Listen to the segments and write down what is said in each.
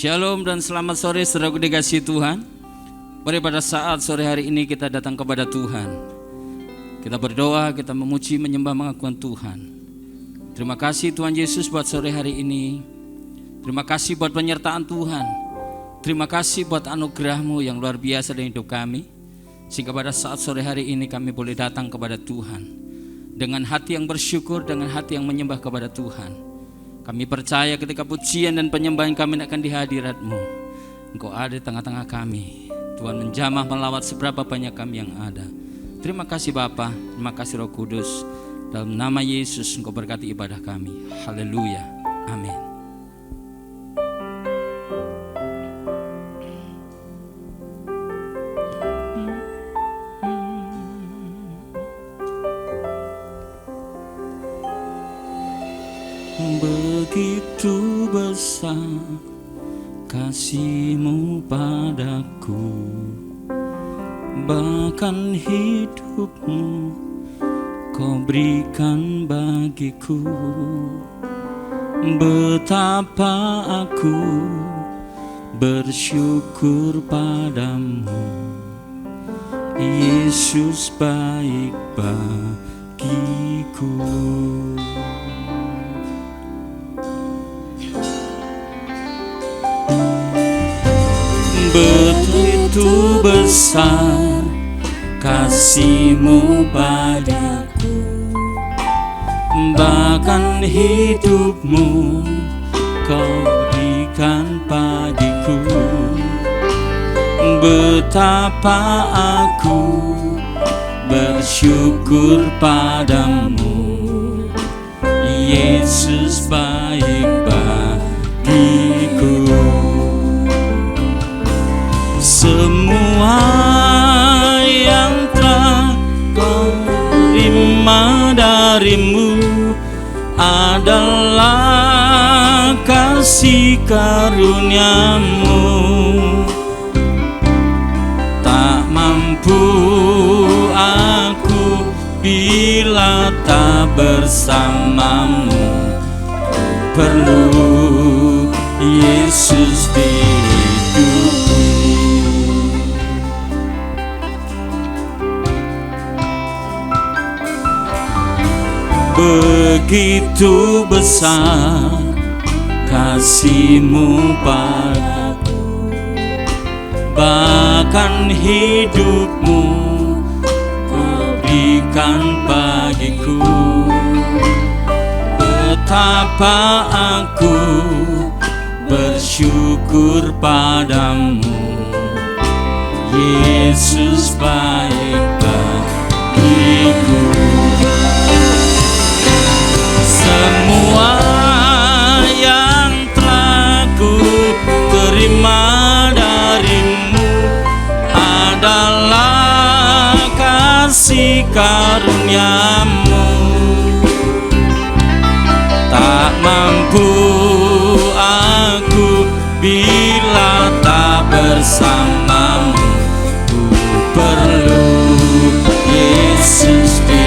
Shalom dan selamat sore saudaraku dikasihi Tuhan. Mari pada saat sore hari ini kita datang kepada Tuhan. Kita berdoa, kita memuji, menyembah, mengakukan Tuhan. Terima kasih Tuhan Yesus buat sore hari ini. Terima kasih buat penyertaan Tuhan. Terima kasih buat anugerah-Mu yang luar biasa dalam hidup kami. Sehingga pada saat sore hari ini kami boleh datang kepada Tuhan dengan hati yang bersyukur, dengan hati yang menyembah kepada Tuhan. Kami percaya ketika pujian dan penyembahan kami akan di hadirat-Mu, Engkau ada di tengah-tengah kami. Tuhan menjamah melawat seberapa banyak kami yang ada. Terima kasih Bapa, terima kasih Roh Kudus. Dalam nama Yesus Engkau berkati ibadah kami. Haleluya, amin. Begitu besar kasih-Mu padaku, bahkan hidup-Mu Kau berikan bagiku. Betapa aku bersyukur padamu, Yesus baik bagiku. Begitu besar kasih-Mu padaku, bahkan hidup-Mu Kau berikan bagiku. Betapa aku bersyukur padamu, Yesus baik bagiku. Semua yang telah Kau terima dari-Mu adalah kasih karunia-Mu. Tak mampu aku bila tak bersama-Mu. Ku perlu Yesus di hidupku. Begitu besar kasih-Mu padaku, bahkan hidup-Mu Kau berikan bagiku. Betapa aku bersyukur padamu, Yesus baik bagiku. Semua yang telah ku terima dari-Mu adalah kasih karunia-Mu. Tak mampu aku bila tak bersama-Mu. Ku perlu Yesus di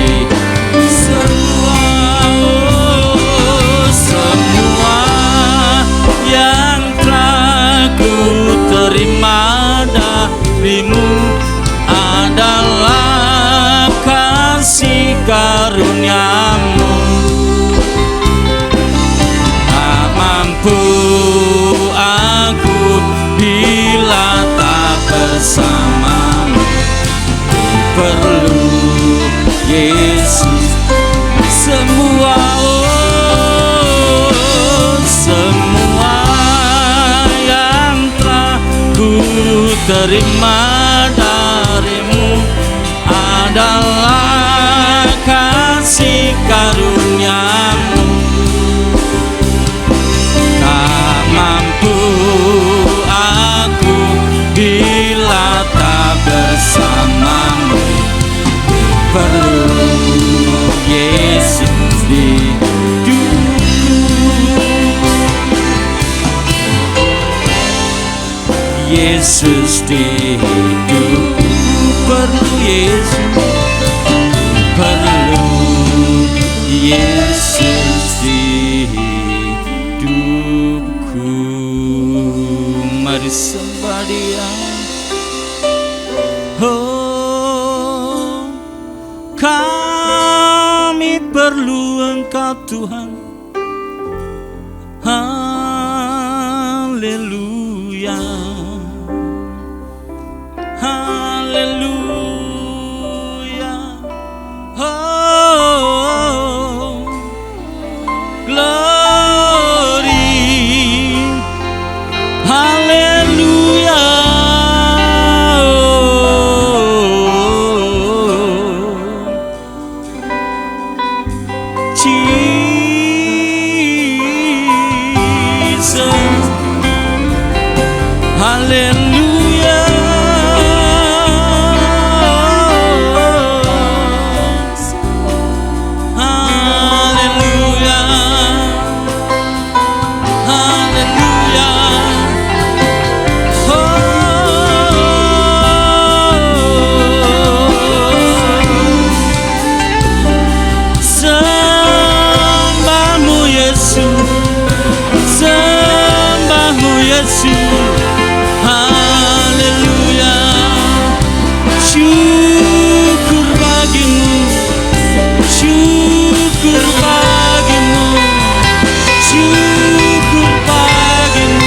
terima dari-Mu adalah kasih karunia-Mu. Tak mampu aku bila tak bersama-Mu. Ku perlu Yesus. Semua terima dari-Mu adalah kasih karunia-Mu. Tak mampu aku bila tak bersama-Mu. Perlu Yesus di Yesus di hidupku. Perlu Yesus, perlu Yesus di hidupku. Kami perlu Engkau Tuhan. Haleluya, haleluya, oh, glory, haleluya, Jesus, haleluya, haleluya, haleluya, sembahmu Yesus, sembahmu Yesus, haleluya, syukur bagimu, syukur bagimu, syukur bagimu,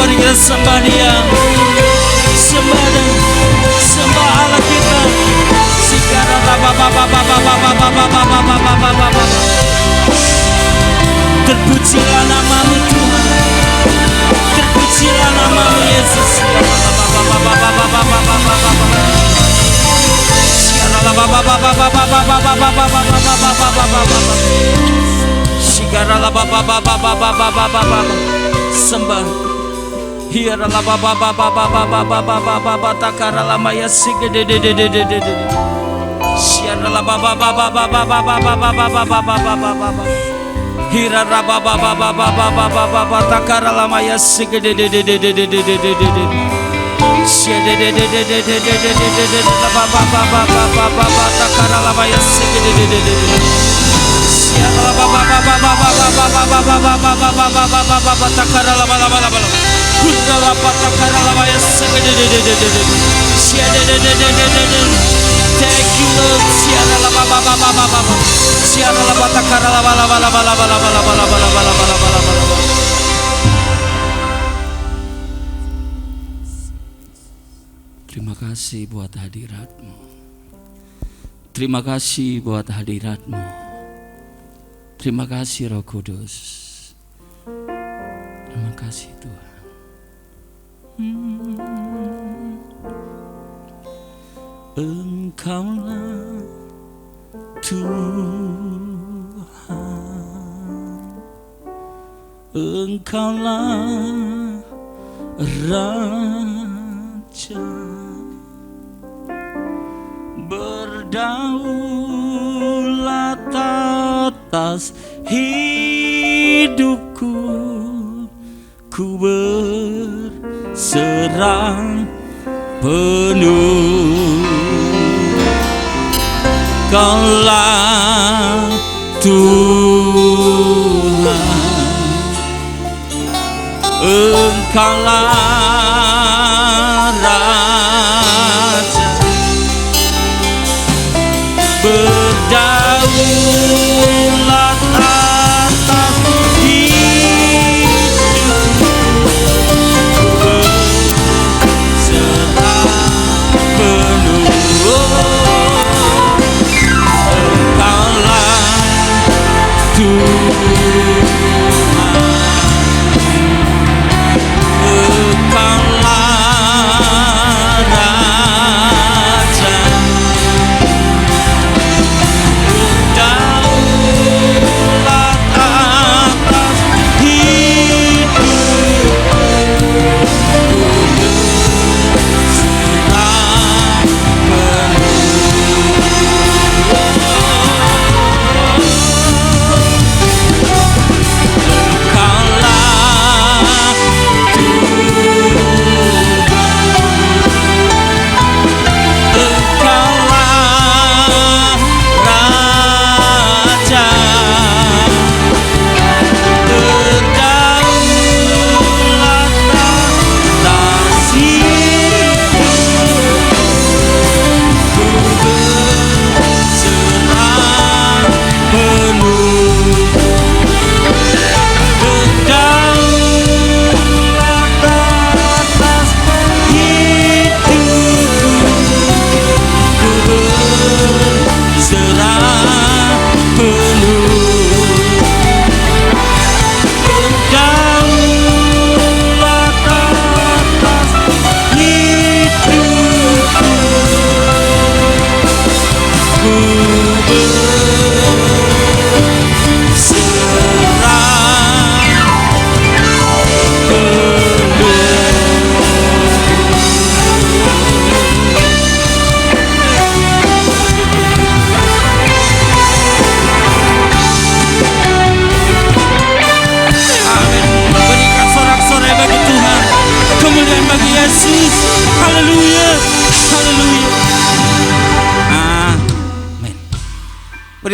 mari kita sembah Dia, sembah dan sembah Allah kita. Terpujilah namamu Tuhan, terpujilah namamu Yesus. Sembah. Hiara la ba ba ba ba ba ba ba ba ba ba ba ba takara la maya sige de de de de de de de. Hiara la ba ba ba ba ba ba ba ba ba ba ba ba ba ba ba ba ba. Hira la ba ba ba ba ba ba ba ba ba ba takara la maya sige de de de de de de de de de de de. Sia de de de de de de de de de de de la ba ba ba ba ba ba ba ba takara la maya sige de de de de de. Sia la ba ba ba ba ba ba ba ba ba ba ba ba ba ba ba ba ba ba ba takara la ba la ba la ba la. Kundala patakara la maya sige de de de de de de. Sia de de de de de de de. Thank you Lord. Sia la ba ba ba ba ba ba. Sia la patakara la ba la ba la ba la ba la ba la ba la ba la ba la ba la ba la ba la. Terima kasih buat hadirat-Mu. Terima kasih buat hadirat-Mu. Terima kasih Roh Kudus. Terima kasih Tuhan. Engkaulah Tuhan, Engkaulah Raja, berdaulat atas hidupku, ku berserah penuh. Kaulah Tuhan, Engkaulah Raja, berdaulat atas hidupku,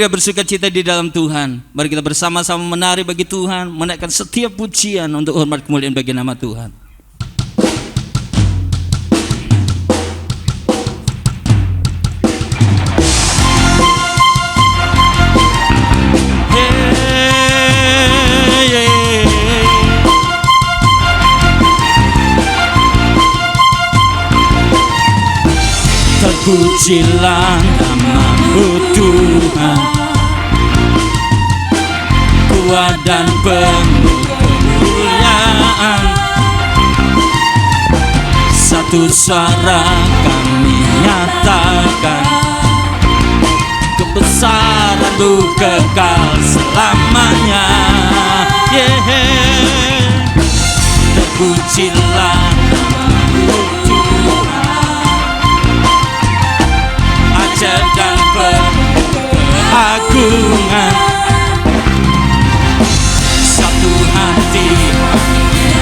Mari kita bersuka cita di dalam Tuhan. Mari kita bersama-sama menari bagi Tuhan, menaikkan setiap pujian untuk hormat kemuliaan bagi nama Tuhan. Terpujilah nama-Mu Tuhan, kuat dan penuh kemuliaan. Satu suara kami nyatakan, kebesaran-Mu kekal selamanya. Terpujilah nama-Mu Tuhan, ajaib dan penuh keagungan. Satu hati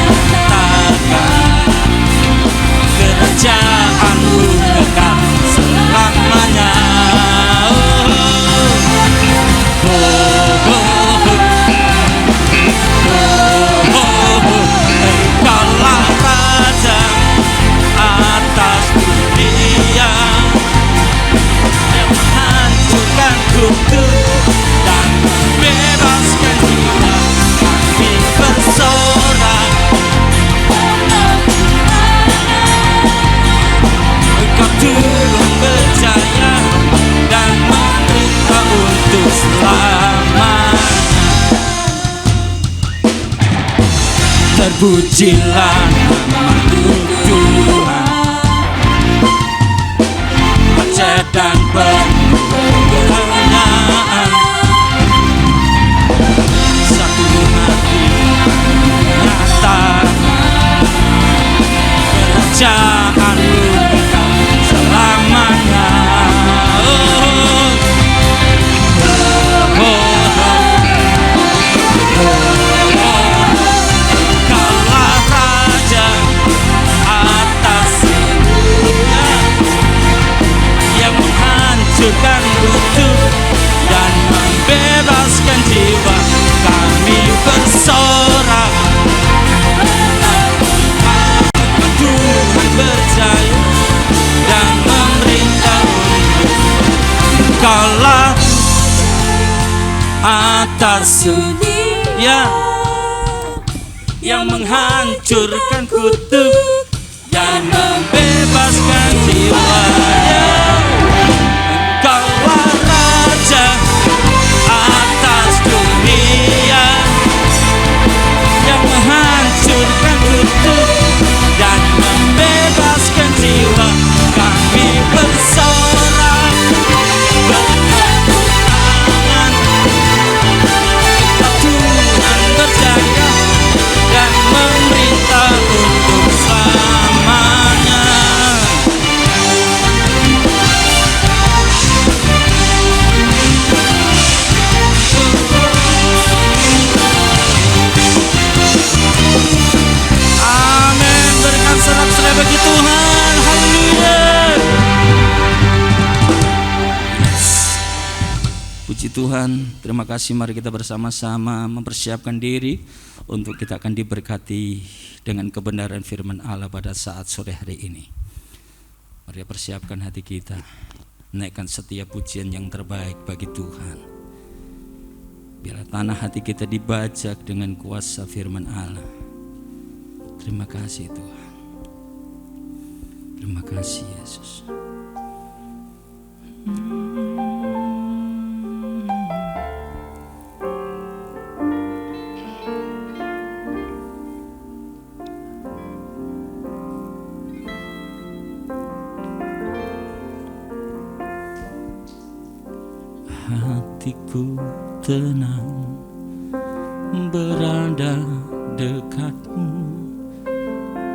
menyatakan, kerajaan-Mu kekal selamanya. Engkaulah Raja atas dunia, yang menghancurkan kutub dan membebaskan jiwa. Kami bersorak, Engkau turun berjaya dan memerintah untuk selamanya. Terpujilah nama-Mu Tuhan, ajaib dan penuh kemuliaan. Satu hati menyatakan, kerajaan-Mu kekal selamanya. Engkaulah Raja atas dunia, yang menghancurkan kutub dan membebaskan jiwa. Kami bersorak, Tuhan berjaya dan memerintah untuk. Engkaulah atas dunia, yang menghancurkan kutub dan membebaskan jiwa. Engkaulah Raja atas dunia, yang menghancurkan kutub dan membebaskan jiwa. Kami bersorak, bertepuk tangan, Tuhan berjaya dan memerintah untuk selamanya. Amin. Berikan sorak-sorai bagi Tuhan. Haleluya. Puji Tuhan, terima kasih. Mari kita bersama-sama mempersiapkan diri untuk kita akan diberkati dengan kebenaran firman Allah pada saat sore hari ini. Mari persiapkan hati kita, naikkan setiap pujian yang terbaik bagi Tuhan. Biarlah tanah hati kita dibajak dengan kuasa firman Allah. Terima kasih Tuhan. Terima kasih Yesus. Hatiku tenang berada dekatmu,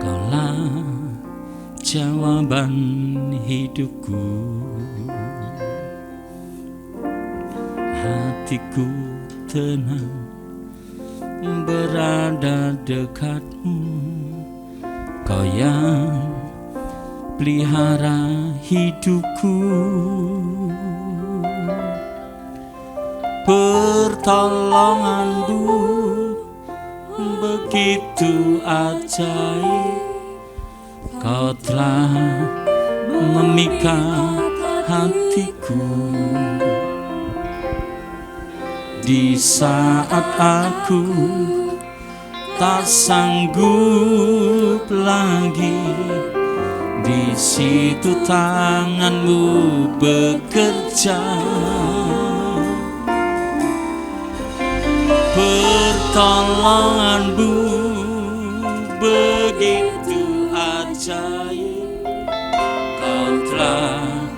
Kaulah jawaban hidupku. Hatiku tenang berada dekatmu, Kau yang pelihara hidupku. pertolonganmu begitu ajaib. Kau telah memikat hatiku di saat aku tak sanggup lagi. Di situ tanganmu bekerja, pertolonganmu begitu ajaib. Kau telah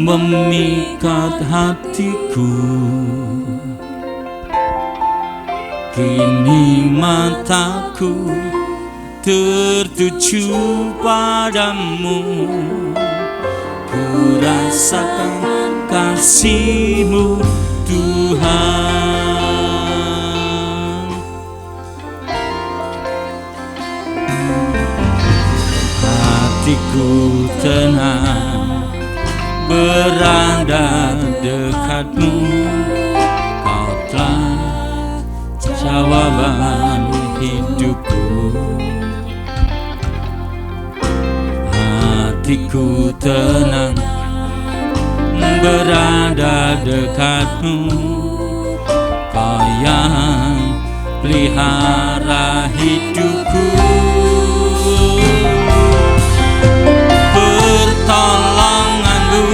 memikat hatiku. Kini mataku tertuju padamu, ku rasakan kasih-Mu Tuhan. Hatiku tenang berada dekat-Mu, Kau telah jawaban hidupku. Hatiku tenang berada dekat-Mu, Kau yang pelihara hidupku. Pertolongan-Mu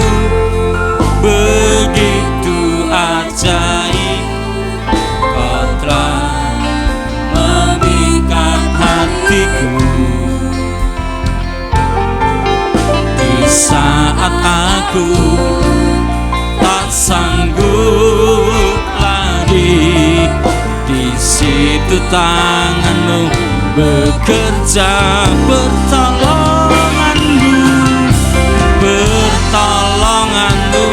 begitu ajaib. Kau telah memikat hatiku di saat aku tak sanggup lagi. Di situ tangan-Mu bekerja. Pertolongan-Mu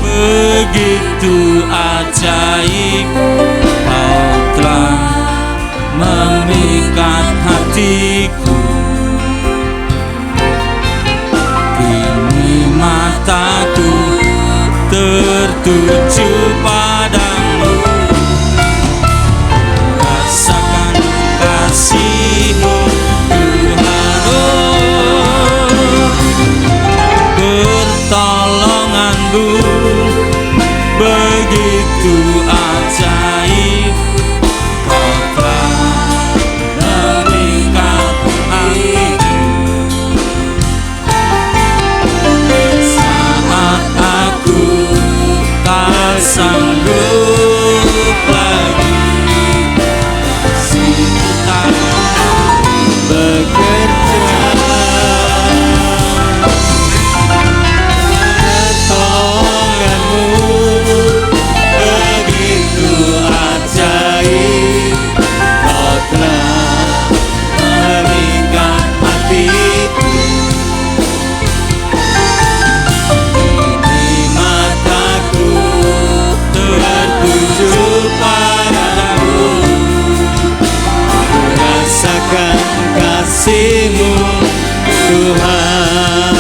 begitu ajaib. Kau telah memikat hatiku. Kini mataku tertuju padamu, rasakan kasih-Mu Tuhan. Pertolongan-Mu begitu ajaib. Kau telah memikat hatiku. Saat aku tak sanggup lagi, situ tangan bekerja. Kasih-Mu Tuhan.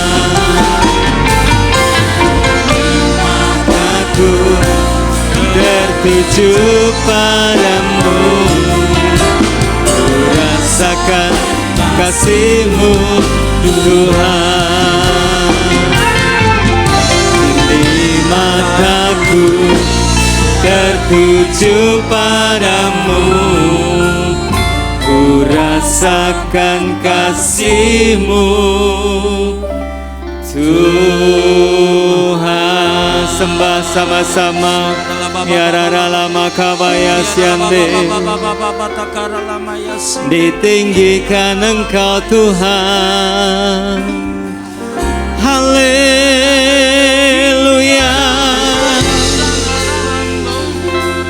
Mataku tertuju padamu, ku rasakan kasih-Mu Tuhan. Di mataku tertuju padamu, ku rasakan kasih-Mu Tuhan. Sembah sama-sama. Ya rara lama kabaya siande, ditinggikan Engkau Tuhan. Haleluya.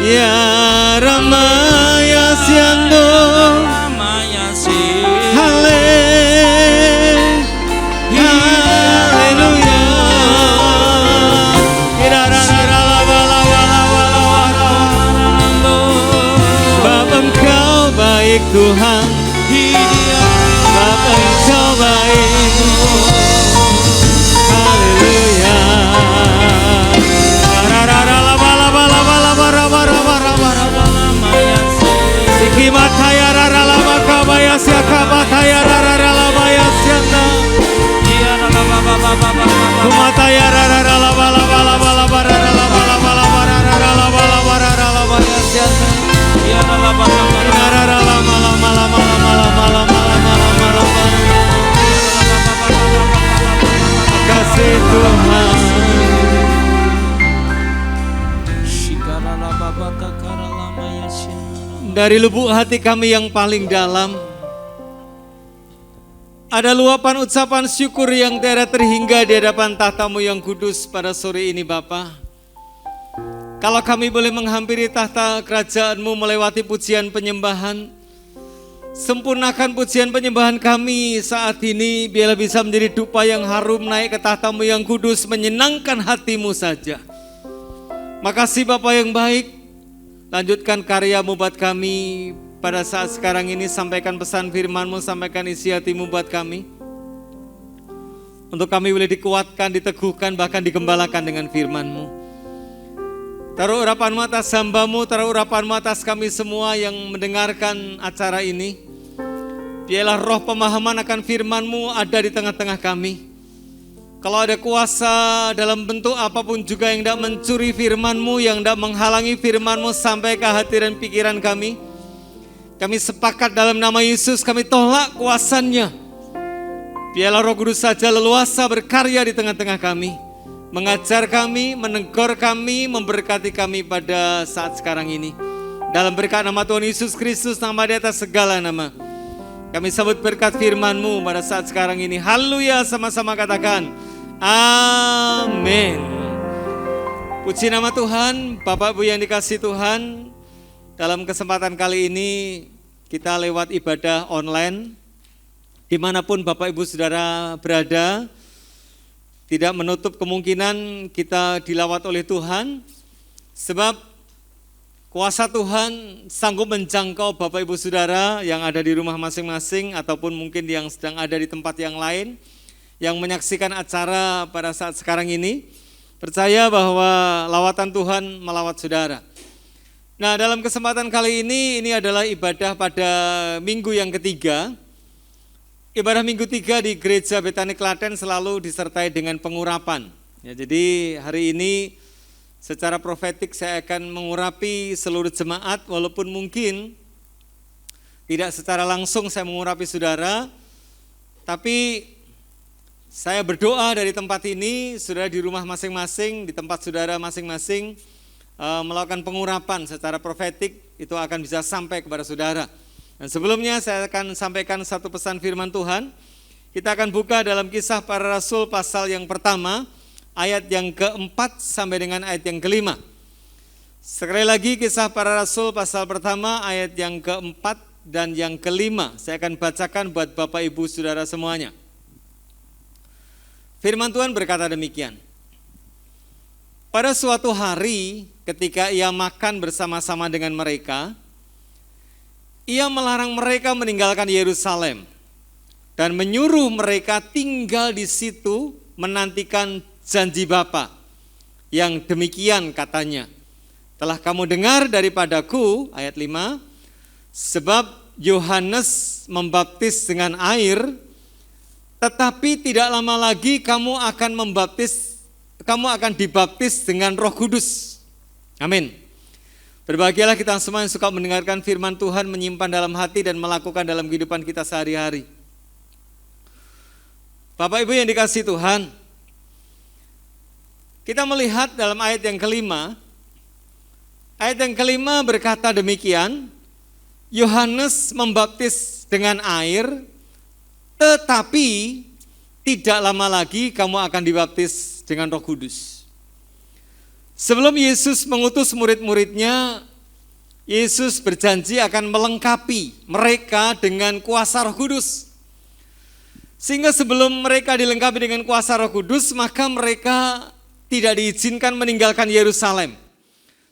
Ya Rama ya siando, Tuhan, Bapa Engkau baik. Haleluya. Dari lubuk hati kami yang paling dalam, ada luapan ucapan syukur yang tiada terhingga di hadapan tahta-Mu yang kudus pada sore ini Bapa. Kalau kami boleh menghampiri tahta kerajaan-Mu melewati pujian penyembahan, sempurnakan pujian penyembahan kami saat ini, biarlah bisa menjadi dupa yang harum naik ke tahta-Mu yang kudus, menyenangkan hati-Mu saja. Makasih Bapa yang baik, lanjutkan karya-Mu buat kami pada saat sekarang ini, sampaikan pesan firman-Mu, sampaikan isi hati-Mu buat kami. Untuk kami boleh dikuatkan, diteguhkan, bahkan digembalakan dengan firman-Mu. Taruh urapan-Mu atas hamba-Mu, taruh urapan-Mu atas kami semua yang mendengarkan acara ini. Biarlah roh pemahaman akan firman-Mu ada di tengah-tengah kami. Kalau ada kuasa dalam bentuk apapun juga yang tidak mencuri firman-Mu, yang tidak menghalangi firman-Mu sampai ke hati dan pikiran kami sepakat dalam nama Yesus, kami tolak kuasanya. Biarlah Roh Kudus saja leluasa berkarya di tengah-tengah kami, mengajar kami, menegur kami, memberkati kami pada saat sekarang ini. Dalam berkat nama Tuhan Yesus Kristus, nama di atas segala nama, kami sambut berkat firman-Mu pada saat sekarang ini. Haleluya, sama-sama katakan amin. Puji nama Tuhan. Bapak Ibu yang dikasihi Tuhan, dalam kesempatan kali ini kita lewat ibadah online, dimanapun Bapak Ibu Saudara berada, tidak menutup kemungkinan kita dilawat oleh Tuhan, sebab kuasa Tuhan sanggup menjangkau Bapak Ibu Saudara yang ada di rumah masing-masing, ataupun mungkin yang sedang ada di tempat yang lain, yang menyaksikan acara pada saat sekarang ini. Percaya bahwa lawatan Tuhan melawat saudara. Nah, dalam kesempatan kali ini adalah ibadah pada minggu yang ketiga. Ibadah minggu 3 di Gereja Betani Klaten selalu disertai dengan pengurapan. Ya, jadi hari ini secara profetik saya akan mengurapi seluruh jemaat, walaupun mungkin tidak secara langsung saya mengurapi saudara, tapi saya berdoa dari tempat ini, saudara di rumah masing-masing, di tempat saudara masing-masing, melakukan pengurapan secara profetik, itu akan bisa sampai kepada saudara. Dan sebelumnya saya akan sampaikan satu pesan firman Tuhan. Kita akan buka dalam Kisah Para Rasul pasal yang pertama, ayat yang keempat sampai dengan ayat yang kelima. Sekali lagi, Kisah Para Rasul pasal pertama, ayat yang keempat dan yang kelima. Saya akan bacakan buat Bapak Ibu Saudara semuanya. Firman Tuhan berkata demikian. Pada suatu hari ketika ia makan bersama-sama dengan mereka, ia melarang mereka meninggalkan Yerusalem dan menyuruh mereka tinggal di situ menantikan janji Bapa, yang demikian katanya, telah kamu dengar daripadaku, ayat 5, sebab Yohanes membaptis dengan air, tetapi tidak lama lagi kamu akan dibaptis dengan Roh Kudus. Amin. Berbahagialah kita semua yang suka mendengarkan firman Tuhan, menyimpan dalam hati dan melakukan dalam kehidupan kita sehari-hari. Bapak Ibu yang dikasihi Tuhan, kita melihat dalam ayat yang kelima. Ayat yang kelima berkata demikian, Yohanes membaptis dengan air, tetapi tidak lama lagi kamu akan dibaptis dengan Roh Kudus. Sebelum Yesus mengutus murid-muridnya, Yesus berjanji akan melengkapi mereka dengan kuasa Roh Kudus. Sehingga sebelum mereka dilengkapi dengan kuasa Roh Kudus, maka mereka tidak diizinkan meninggalkan Yerusalem.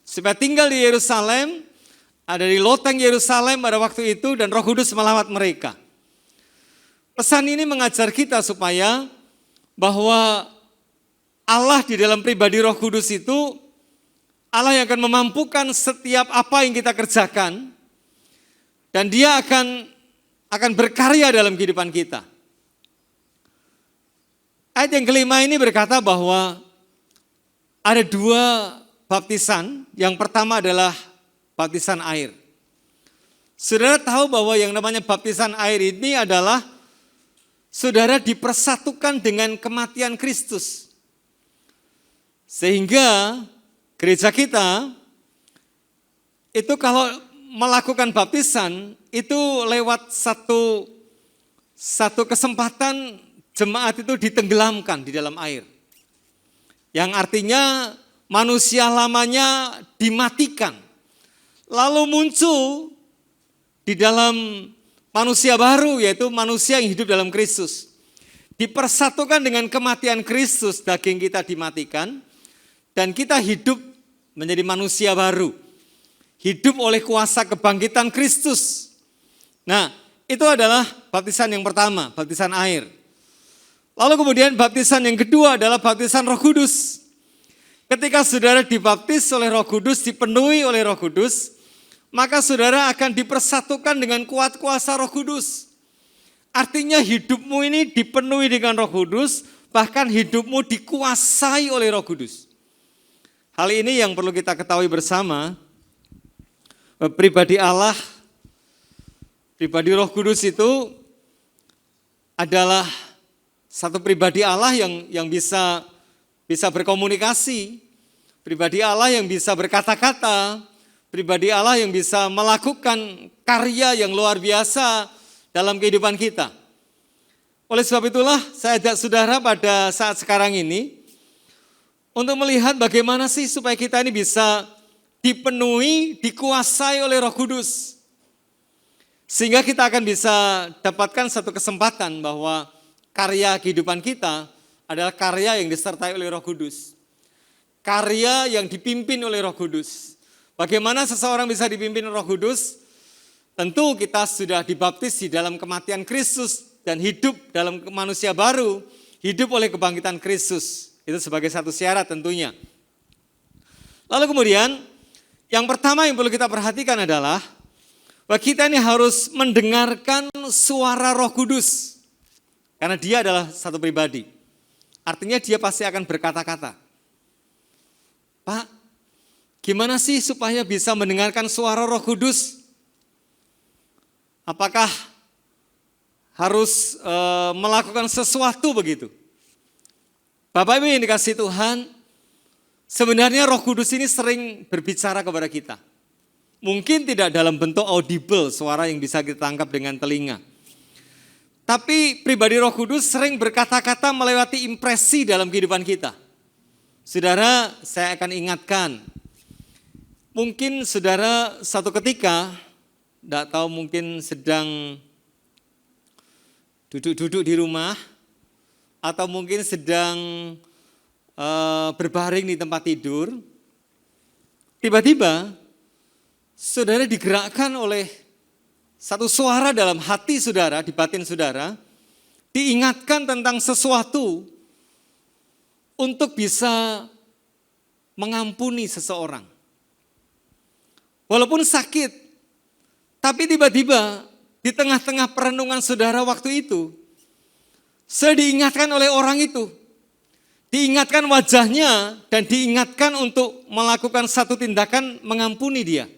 Supaya tinggal di Yerusalem, ada di loteng Yerusalem pada waktu itu, dan Roh Kudus melawat mereka. Pesan ini mengajar kita supaya bahwa Allah di dalam pribadi Roh Kudus itu Allah yang akan memampukan setiap apa yang kita kerjakan, dan Dia akan berkarya dalam kehidupan kita. Ayat yang kelima ini berkata bahwa ada dua baptisan. Yang pertama adalah baptisan air. Saudara tahu bahwa yang namanya baptisan air ini adalah saudara dipersatukan dengan kematian Kristus. Sehingga gereja kita itu kalau melakukan baptisan itu lewat satu kesempatan jemaat itu ditenggelamkan di dalam air. Yang artinya manusia lamanya dimatikan. Lalu muncul di dalam manusia baru, yaitu manusia yang hidup dalam Kristus. Dipersatukan dengan kematian Kristus, daging kita dimatikan, dan kita hidup menjadi manusia baru. Hidup oleh kuasa kebangkitan Kristus. Nah, itu adalah baptisan yang pertama, baptisan air. Lalu kemudian baptisan yang kedua adalah baptisan Roh Kudus. Ketika saudara dibaptis oleh Roh Kudus, dipenuhi oleh Roh Kudus, maka saudara akan dipersatukan dengan kuat kuasa Roh Kudus. Artinya hidupmu ini dipenuhi dengan Roh Kudus, bahkan hidupmu dikuasai oleh Roh Kudus. Hal ini yang perlu kita ketahui bersama, pribadi Allah, pribadi Roh Kudus itu adalah satu pribadi Allah yang bisa berkomunikasi, pribadi Allah yang bisa berkata-kata, pribadi Allah yang bisa melakukan karya yang luar biasa dalam kehidupan kita. Oleh sebab itulah saya ajak saudara pada saat sekarang ini untuk melihat bagaimana sih supaya kita ini bisa dipenuhi, dikuasai oleh Roh Kudus. Sehingga kita akan bisa dapatkan satu kesempatan bahwa karya kehidupan kita adalah karya yang disertai oleh Roh Kudus. Karya yang dipimpin oleh Roh Kudus. Bagaimana seseorang bisa dipimpin Roh Kudus? Tentu kita sudah dibaptis di dalam kematian Kristus dan hidup dalam manusia baru, hidup oleh kebangkitan Kristus. Itu sebagai satu syarat tentunya. Lalu kemudian, yang pertama yang perlu kita perhatikan adalah bahwa kita ini harus mendengarkan suara Roh Kudus. Karena dia adalah satu pribadi. Artinya dia pasti akan berkata-kata. Pak, gimana sih supaya bisa mendengarkan suara Roh Kudus? Apakah harus melakukan sesuatu begitu? Bapak Ibu yang dikasihi Tuhan, sebenarnya Roh Kudus ini sering berbicara kepada kita. Mungkin tidak dalam bentuk audible, suara yang bisa kita tangkap dengan telinga. Tapi pribadi Roh Kudus sering berkata-kata melewati impresi dalam kehidupan kita. Saudara, saya akan ingatkan. Mungkin saudara satu ketika, tidak tahu mungkin sedang duduk-duduk di rumah, atau mungkin sedang berbaring di tempat tidur, tiba-tiba saudara digerakkan oleh satu suara dalam hati saudara, di batin saudara, diingatkan tentang sesuatu untuk bisa mengampuni seseorang. Walaupun sakit, tapi tiba-tiba di tengah-tengah perenungan saudara waktu itu, saya diingatkan oleh orang itu. Diingatkan wajahnya dan diingatkan untuk melakukan satu tindakan mengampuni dia.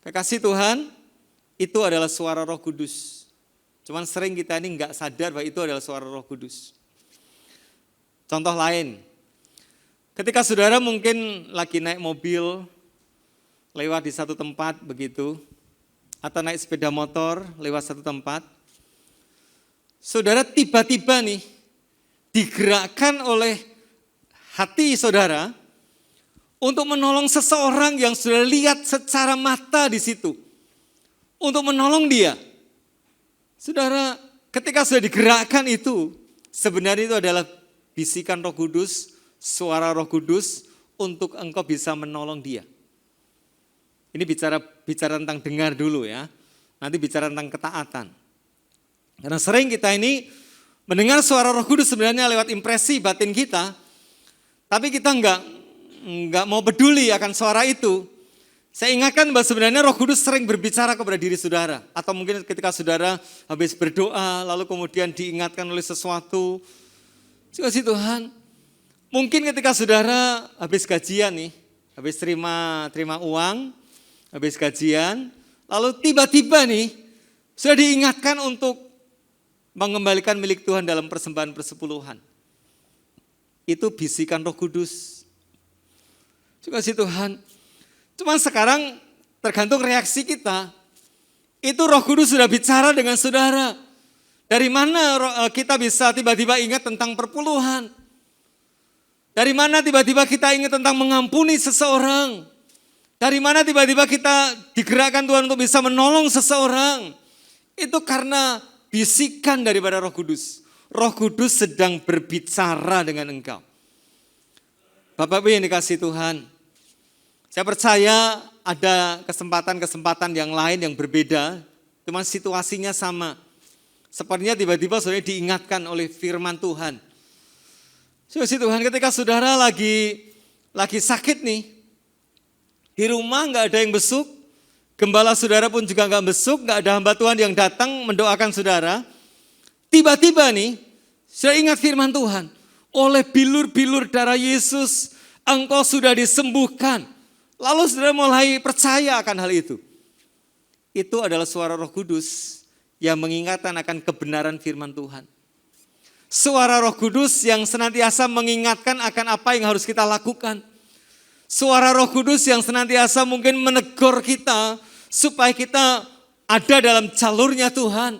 Kekasih Tuhan, itu adalah suara Roh Kudus. Cuman sering kita ini enggak sadar bahwa itu adalah suara Roh Kudus. Contoh lain, ketika saudara mungkin lagi naik mobil, lewat di satu tempat begitu, atau naik sepeda motor lewat satu tempat, saudara tiba-tiba nih digerakkan oleh hati saudara untuk menolong seseorang yang sudah lihat secara mata di situ. Untuk menolong dia. Saudara, ketika sudah digerakkan itu, sebenarnya itu adalah bisikan Roh Kudus, suara Roh Kudus untuk engkau bisa menolong dia. Ini bicara tentang dengar dulu ya. Nanti bicara tentang ketaatan. Karena sering kita ini mendengar suara Roh Kudus sebenarnya lewat impresi batin kita, tapi kita enggak mau peduli akan suara itu. Saya ingatkan bahwa sebenarnya Roh Kudus sering berbicara kepada diri saudara. Atau mungkin ketika saudara habis berdoa, lalu kemudian diingatkan oleh sesuatu. Kasih Tuhan, mungkin ketika saudara habis gajian nih, habis terima uang, habis gajian, lalu tiba-tiba nih, sudah diingatkan untuk mengembalikan milik Tuhan dalam persembahan persepuluhan. Itu bisikan Roh Kudus. Kasih Tuhan. Cuman sekarang tergantung reaksi kita. Itu Roh Kudus sudah bicara dengan saudara. Dari mana kita bisa tiba-tiba ingat tentang perpuluhan? Dari mana tiba-tiba kita ingat tentang mengampuni seseorang? Dari mana tiba-tiba kita digerakkan Tuhan untuk bisa menolong seseorang? Itu karena bisikan daripada Roh Kudus. Roh Kudus sedang berbicara dengan engkau. Bapak Ibu yang dikasihi Tuhan, saya percaya ada kesempatan-kesempatan yang lain yang berbeda, cuma situasinya sama. Sepertinya tiba-tiba saudara diingatkan oleh firman Tuhan. Saudara Tuhan, ketika saudara lagi sakit nih, di rumah nggak ada yang besuk, gembala saudara pun juga nggak besuk, nggak ada hamba Tuhan yang datang mendoakan saudara. Tiba-tiba nih, saya ingat firman Tuhan, oleh bilur-bilur darah Yesus, engkau sudah disembuhkan. Lalu saudara mulai percaya akan hal itu. Itu adalah suara Roh Kudus yang mengingatkan akan kebenaran firman Tuhan. Suara Roh Kudus yang senantiasa mengingatkan akan apa yang harus kita lakukan. Suara Roh Kudus yang senantiasa mungkin menegur kita supaya kita ada dalam jalurnya Tuhan.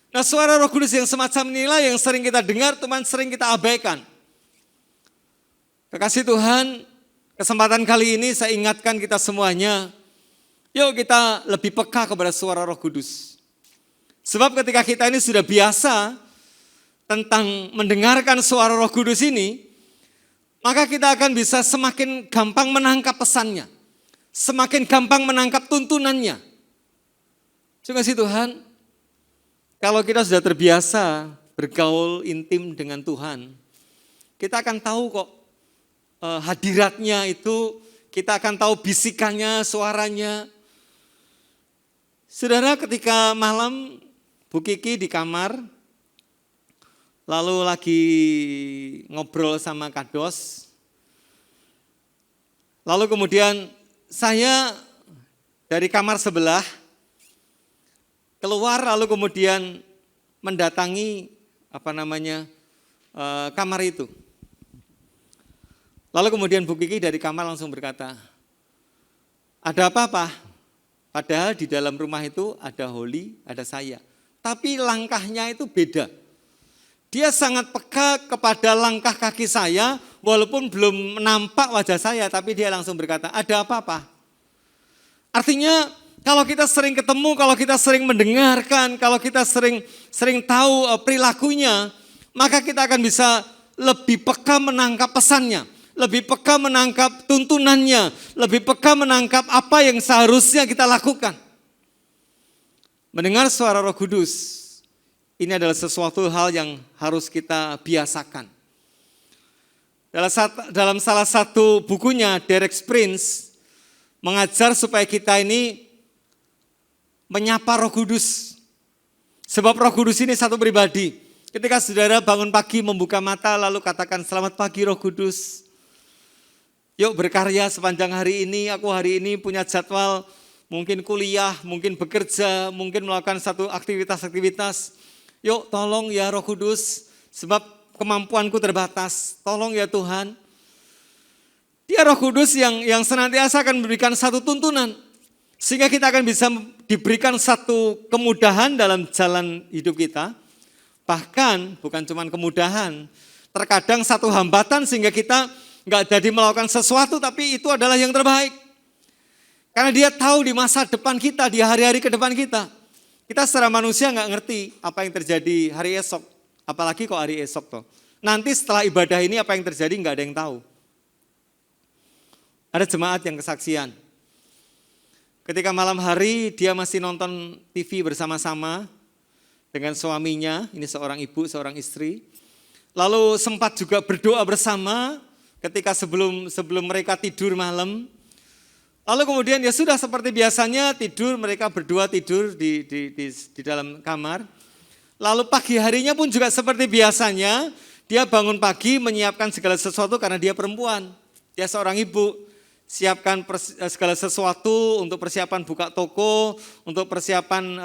Nah, suara Roh Kudus yang semacam inilah yang sering kita dengar, teman, sering kita abaikan. Kekasih Tuhan, kesempatan kali ini saya ingatkan kita semuanya, yuk kita lebih peka kepada suara Roh Kudus. Sebab ketika kita ini sudah biasa tentang mendengarkan suara Roh Kudus ini, maka kita akan bisa semakin gampang menangkap pesannya, semakin gampang menangkap tuntunannya. Terima kasih Tuhan, kalau kita sudah terbiasa bergaul intim dengan Tuhan, kita akan tahu kok hadiratnya itu, kita akan tahu bisikannya, suaranya. Saudara, ketika malam Bu Kiki di kamar, lalu lagi ngobrol sama Kados, lalu kemudian saya dari kamar sebelah keluar, lalu kemudian mendatangi kamar itu. Lalu kemudian Bu Kiki dari kamar langsung berkata, ada apa? Padahal di dalam rumah itu ada Holly, ada saya. Tapi langkahnya itu beda. Dia sangat peka kepada langkah kaki saya, walaupun belum nampak wajah saya, tapi dia langsung berkata, ada apa? Artinya kalau kita sering ketemu, kalau kita sering mendengarkan, kalau kita sering tahu perilakunya, maka kita akan bisa lebih peka menangkap pesannya, lebih peka menangkap tuntunannya, lebih peka menangkap apa yang seharusnya kita lakukan. Mendengar suara Roh Kudus, ini adalah sesuatu hal yang harus kita biasakan. Dalam salah satu bukunya, Derek Prince mengajar supaya kita ini menyapa Roh Kudus. Sebab Roh Kudus ini satu pribadi. Ketika saudara bangun pagi membuka mata lalu katakan, selamat pagi Roh Kudus. Yuk berkarya sepanjang hari ini, aku hari ini punya jadwal, mungkin kuliah, mungkin bekerja, mungkin melakukan satu aktivitas-aktivitas. Yuk tolong ya Roh Kudus, sebab kemampuanku terbatas, tolong ya Tuhan. Dia Roh Kudus yang senantiasa akan memberikan satu tuntunan, sehingga kita akan bisa diberikan satu kemudahan dalam jalan hidup kita. Bahkan bukan cuma kemudahan, terkadang satu hambatan sehingga kita nggak jadi melakukan sesuatu, tapi itu adalah yang terbaik. Karena dia tahu di masa depan kita, di hari-hari ke depan kita. Kita secara manusia nggak ngerti apa yang terjadi hari esok, apalagi kok hari esok toh. Nanti setelah ibadah ini apa yang terjadi nggak ada yang tahu. Ada jemaat yang kesaksian. Ketika malam hari dia masih nonton TV bersama-sama dengan suaminya, ini seorang ibu, seorang istri. Lalu sempat juga berdoa bersama ketika sebelum mereka tidur malam. Lalu kemudian ya sudah seperti biasanya tidur, mereka berdua tidur di dalam kamar. Lalu pagi harinya pun juga seperti biasanya, dia bangun pagi menyiapkan segala sesuatu karena dia perempuan. Dia seorang ibu, siapkan segala sesuatu untuk persiapan buka toko, untuk persiapan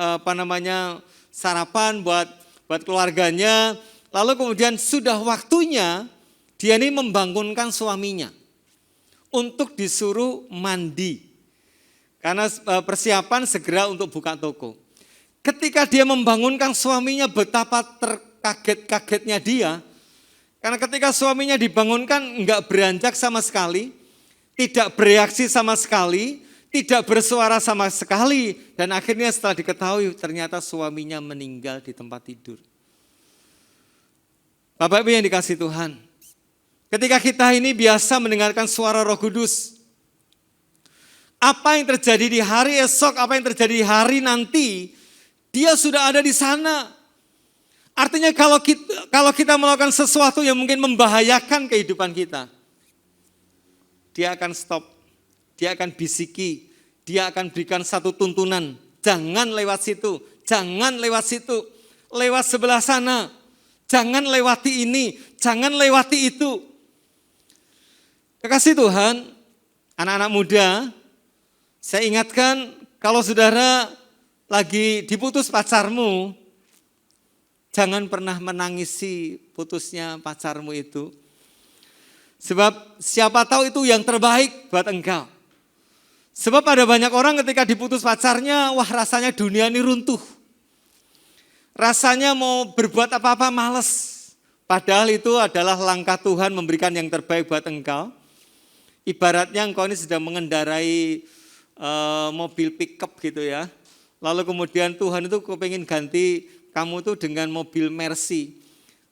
sarapan buat keluarganya. Lalu kemudian sudah waktunya dia ini membangunkan suaminya untuk disuruh mandi. Karena persiapan segera untuk buka toko. Ketika dia membangunkan suaminya, betapa terkaget-kagetnya dia. Karena ketika suaminya dibangunkan enggak beranjak sama sekali, tidak bereaksi sama sekali, tidak bersuara sama sekali. Dan akhirnya setelah diketahui ternyata suaminya meninggal di tempat tidur. Bapak Ibu yang dikasihi Tuhan, ketika kita ini biasa mendengarkan suara Roh Kudus, apa yang terjadi di hari esok, apa yang terjadi di hari nanti, dia sudah ada di sana. Artinya kalau kita melakukan sesuatu yang mungkin membahayakan kehidupan kita, dia akan stop, dia akan bisiki, dia akan berikan satu tuntunan, jangan lewat situ, jangan lewat situ, lewat sebelah sana. Jangan lewati ini, jangan lewati itu. Kekasih Tuhan, anak-anak muda, saya ingatkan kalau saudara lagi diputus pacarmu, jangan pernah menangisi putusnya pacarmu itu. Sebab siapa tahu itu yang terbaik buat engkau. Sebab ada banyak orang ketika diputus pacarnya, wah rasanya dunia ini runtuh. Rasanya mau berbuat apa-apa males. Padahal itu adalah langkah Tuhan memberikan yang terbaik buat engkau. Ibaratnya engkau ini sedang mengendarai mobil pickup gitu ya. Lalu kemudian Tuhan itu kepingin ganti kamu tuh dengan mobil Mercy.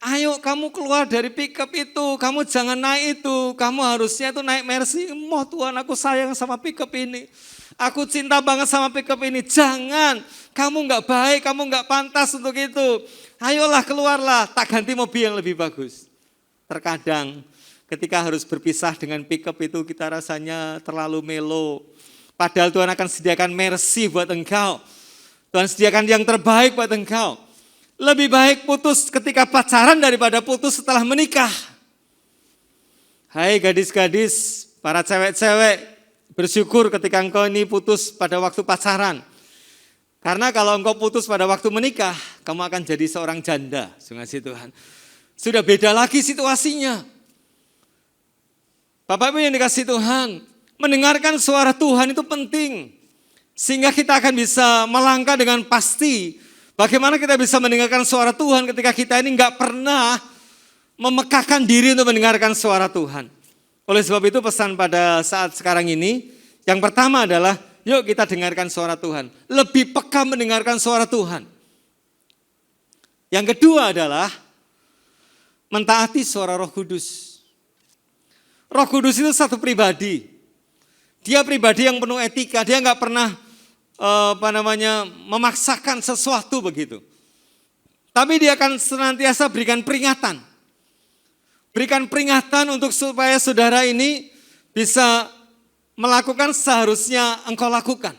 Ayo kamu keluar dari pickup itu, kamu jangan naik itu. Kamu harusnya itu naik Mercy. Moh Tuhan, aku sayang sama pickup ini. Aku cinta banget sama pickup ini. Jangan, kamu enggak baik, kamu enggak pantas untuk itu. Ayolah keluarlah, tak ganti mobil yang lebih bagus. Terkadang ketika harus berpisah dengan pickup itu kita rasanya terlalu melo. Padahal Tuhan akan sediakan Mercy buat engkau. Tuhan sediakan yang terbaik buat engkau. Lebih baik putus ketika pacaran daripada putus setelah menikah. Hai gadis-gadis, para cewek-cewek, bersyukur ketika engkau ini putus pada waktu pacaran. Karena kalau engkau putus pada waktu menikah, kamu akan jadi seorang janda. Sungguh Tuhan. Sudah beda lagi situasinya. Bapak Ibu yang dikasihi Tuhan, mendengarkan suara Tuhan itu penting. Sehingga kita akan bisa melangkah dengan pasti. Bagaimana kita bisa mendengarkan suara Tuhan ketika kita ini enggak pernah memekahkan diri untuk mendengarkan suara Tuhan. Oleh sebab itu pesan pada saat sekarang ini, yang pertama adalah yuk kita dengarkan suara Tuhan. Lebih peka mendengarkan suara Tuhan. Yang kedua adalah mentaati suara Roh Kudus. Roh Kudus itu satu pribadi. Dia pribadi yang penuh etika, dia enggak pernah memaksakan sesuatu begitu. Tapi dia akan senantiasa berikan peringatan. Berikan peringatan untuk supaya saudara ini bisa melakukan seharusnya engkau lakukan.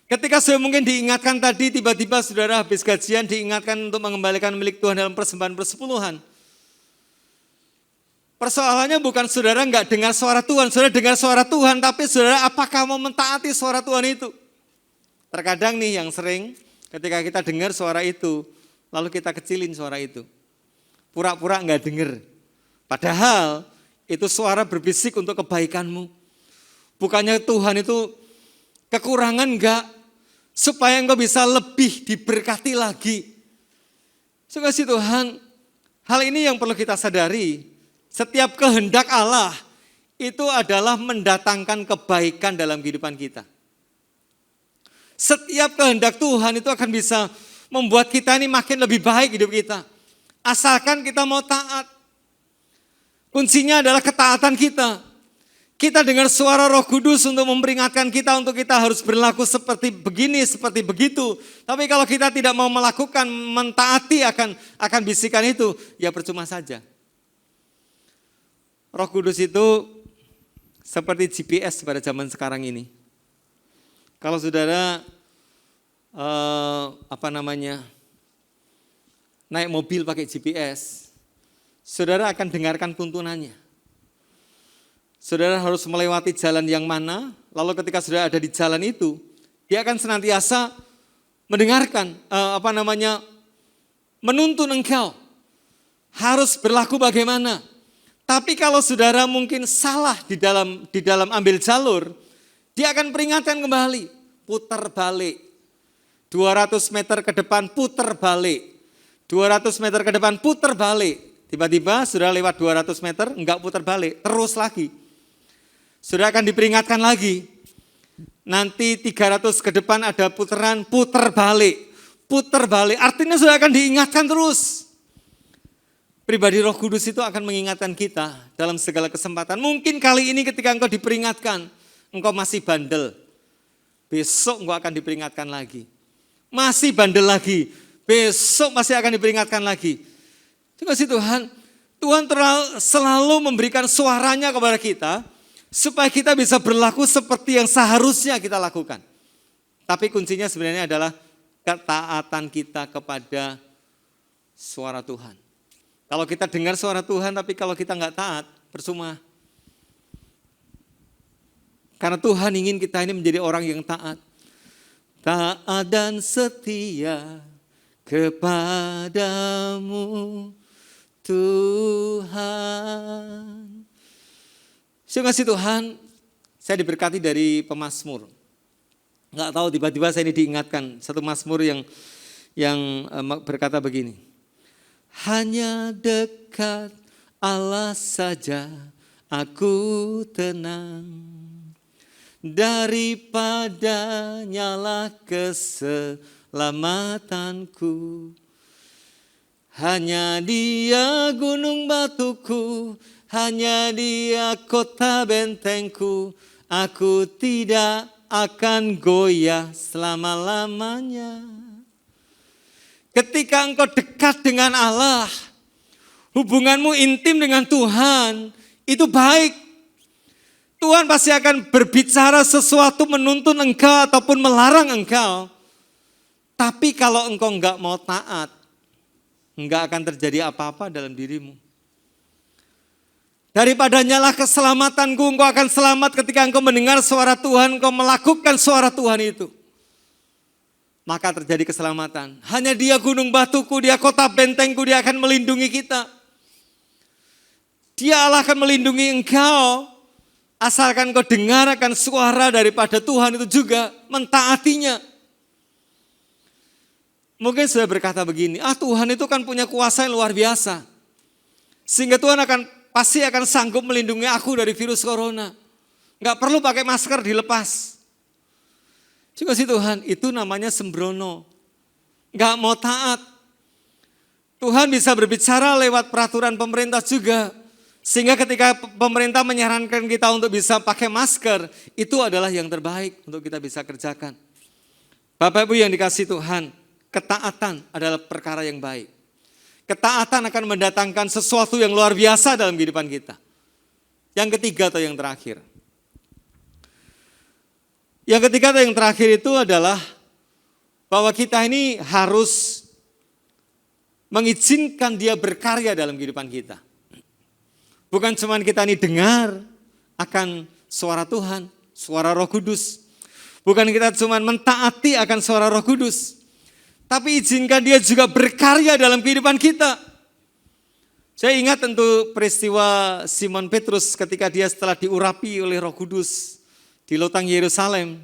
Ketika saya mungkin diingatkan tadi, tiba-tiba saudara habis gajian diingatkan untuk mengembalikan milik Tuhan dalam persembahan persepuluhan. Persoalannya bukan saudara enggak dengar suara Tuhan, saudara dengar suara Tuhan, tapi saudara apakah mau mentaati suara Tuhan itu? Terkadang nih yang sering ketika kita dengar suara itu, lalu kita kecilin suara itu. Pura-pura enggak dengar. Padahal itu suara berbisik untuk kebaikanmu. Bukannya Tuhan itu kekurangan enggak, supaya engkau bisa lebih diberkati lagi. Sungguh Tuhan, hal ini yang perlu kita sadari. Setiap kehendak Allah itu adalah mendatangkan kebaikan dalam kehidupan kita. Setiap kehendak Tuhan itu akan bisa membuat kita ini makin lebih baik hidup kita. Asalkan kita mau taat. Kuncinya adalah ketaatan kita. Kita dengar suara Roh Kudus untuk memperingatkan kita untuk kita harus berlaku seperti begini, seperti begitu. Tapi kalau kita tidak mau melakukan, mentaati akan bisikan itu, ya percuma saja. Roh Kudus itu seperti GPS pada zaman sekarang ini. Kalau saudara naik mobil pakai GPS, saudara akan dengarkan tuntunannya. Saudara harus melewati jalan yang mana, lalu ketika saudara ada di jalan itu, dia akan senantiasa mendengarkan, menuntun engkau. Harus berlaku bagaimana. Tapi kalau saudara mungkin salah di dalam ambil jalur, Dia akan peringatkan kembali, putar balik. 200 meter ke depan putar balik. 200 meter ke depan putar balik. Tiba-tiba sudah lewat 200 meter, enggak putar balik, terus lagi. Sudah akan diperingatkan lagi. Nanti 300 ke depan ada putaran, putar balik. Putar balik, artinya sudah akan diingatkan terus. Pribadi Roh Kudus itu akan mengingatkan kita dalam segala kesempatan. Mungkin kali ini ketika engkau diperingatkan, engkau masih bandel. Besok engkau akan diperingatkan lagi. Masih bandel lagi, besok masih akan diperingatkan lagi. Terima kasih Tuhan, Tuhan selalu memberikan suaranya kepada kita, supaya kita bisa berlaku seperti yang seharusnya kita lakukan. Tapi kuncinya sebenarnya adalah ketaatan kita kepada suara Tuhan. Kalau kita dengar suara Tuhan, tapi kalau kita nggak taat, percuma. Karena Tuhan ingin kita ini menjadi orang yang taat. Taat dan setia kepadamu Tuhan. Terima kasih Tuhan, saya diberkati dari pemazmur. Nggak tahu tiba-tiba saya ini diingatkan satu mazmur yang berkata begini. Hanya dekat Allah saja aku tenang, daripada nyala keselamatanku. Hanya Dia gunung batuku, hanya Dia kota bentengku. Aku tidak akan goyah selama-lamanya. Ketika engkau dekat dengan Allah, hubunganmu intim dengan Tuhan, itu baik. Tuhan pasti akan berbicara sesuatu menuntun engkau ataupun melarang engkau. Tapi kalau engkau enggak mau taat, enggak akan terjadi apa-apa dalam dirimu. Daripada nyala keselamatanku, engkau akan selamat ketika engkau mendengar suara Tuhan, engkau melakukan suara Tuhan itu. Maka terjadi keselamatan. Hanya Dia gunung batuku, Dia kota bentengku, Dia akan melindungi kita. Dia Allah akan melindungi engkau, asalkan engkau dengarkan suara daripada Tuhan itu juga, mentaatinya. Mungkin sudah berkata begini, Tuhan itu kan punya kuasa yang luar biasa. Sehingga Tuhan pasti akan sanggup melindungi aku dari virus corona. Enggak perlu pakai masker, dilepas. Juga sih Tuhan, itu namanya sembrono. Enggak mau taat. Tuhan bisa berbicara lewat peraturan pemerintah juga. Sehingga ketika pemerintah menyarankan kita untuk bisa pakai masker, itu adalah yang terbaik untuk kita bisa kerjakan. Bapak Ibu yang dikasihi Tuhan, ketaatan adalah perkara yang baik. Ketaatan akan mendatangkan sesuatu yang luar biasa dalam kehidupan kita. Yang ketiga atau yang terakhir. Yang ketiga atau yang terakhir itu adalah bahwa kita ini harus mengizinkan Dia berkarya dalam kehidupan kita. Bukan cuma kita ini dengar akan suara Tuhan, suara Roh Kudus. Bukan kita cuma mentaati akan suara Roh Kudus. Tapi izinkan Dia juga berkarya dalam kehidupan kita. Saya ingat tentu peristiwa Simon Petrus ketika dia setelah diurapi oleh Roh Kudus di Lotang Yerusalem.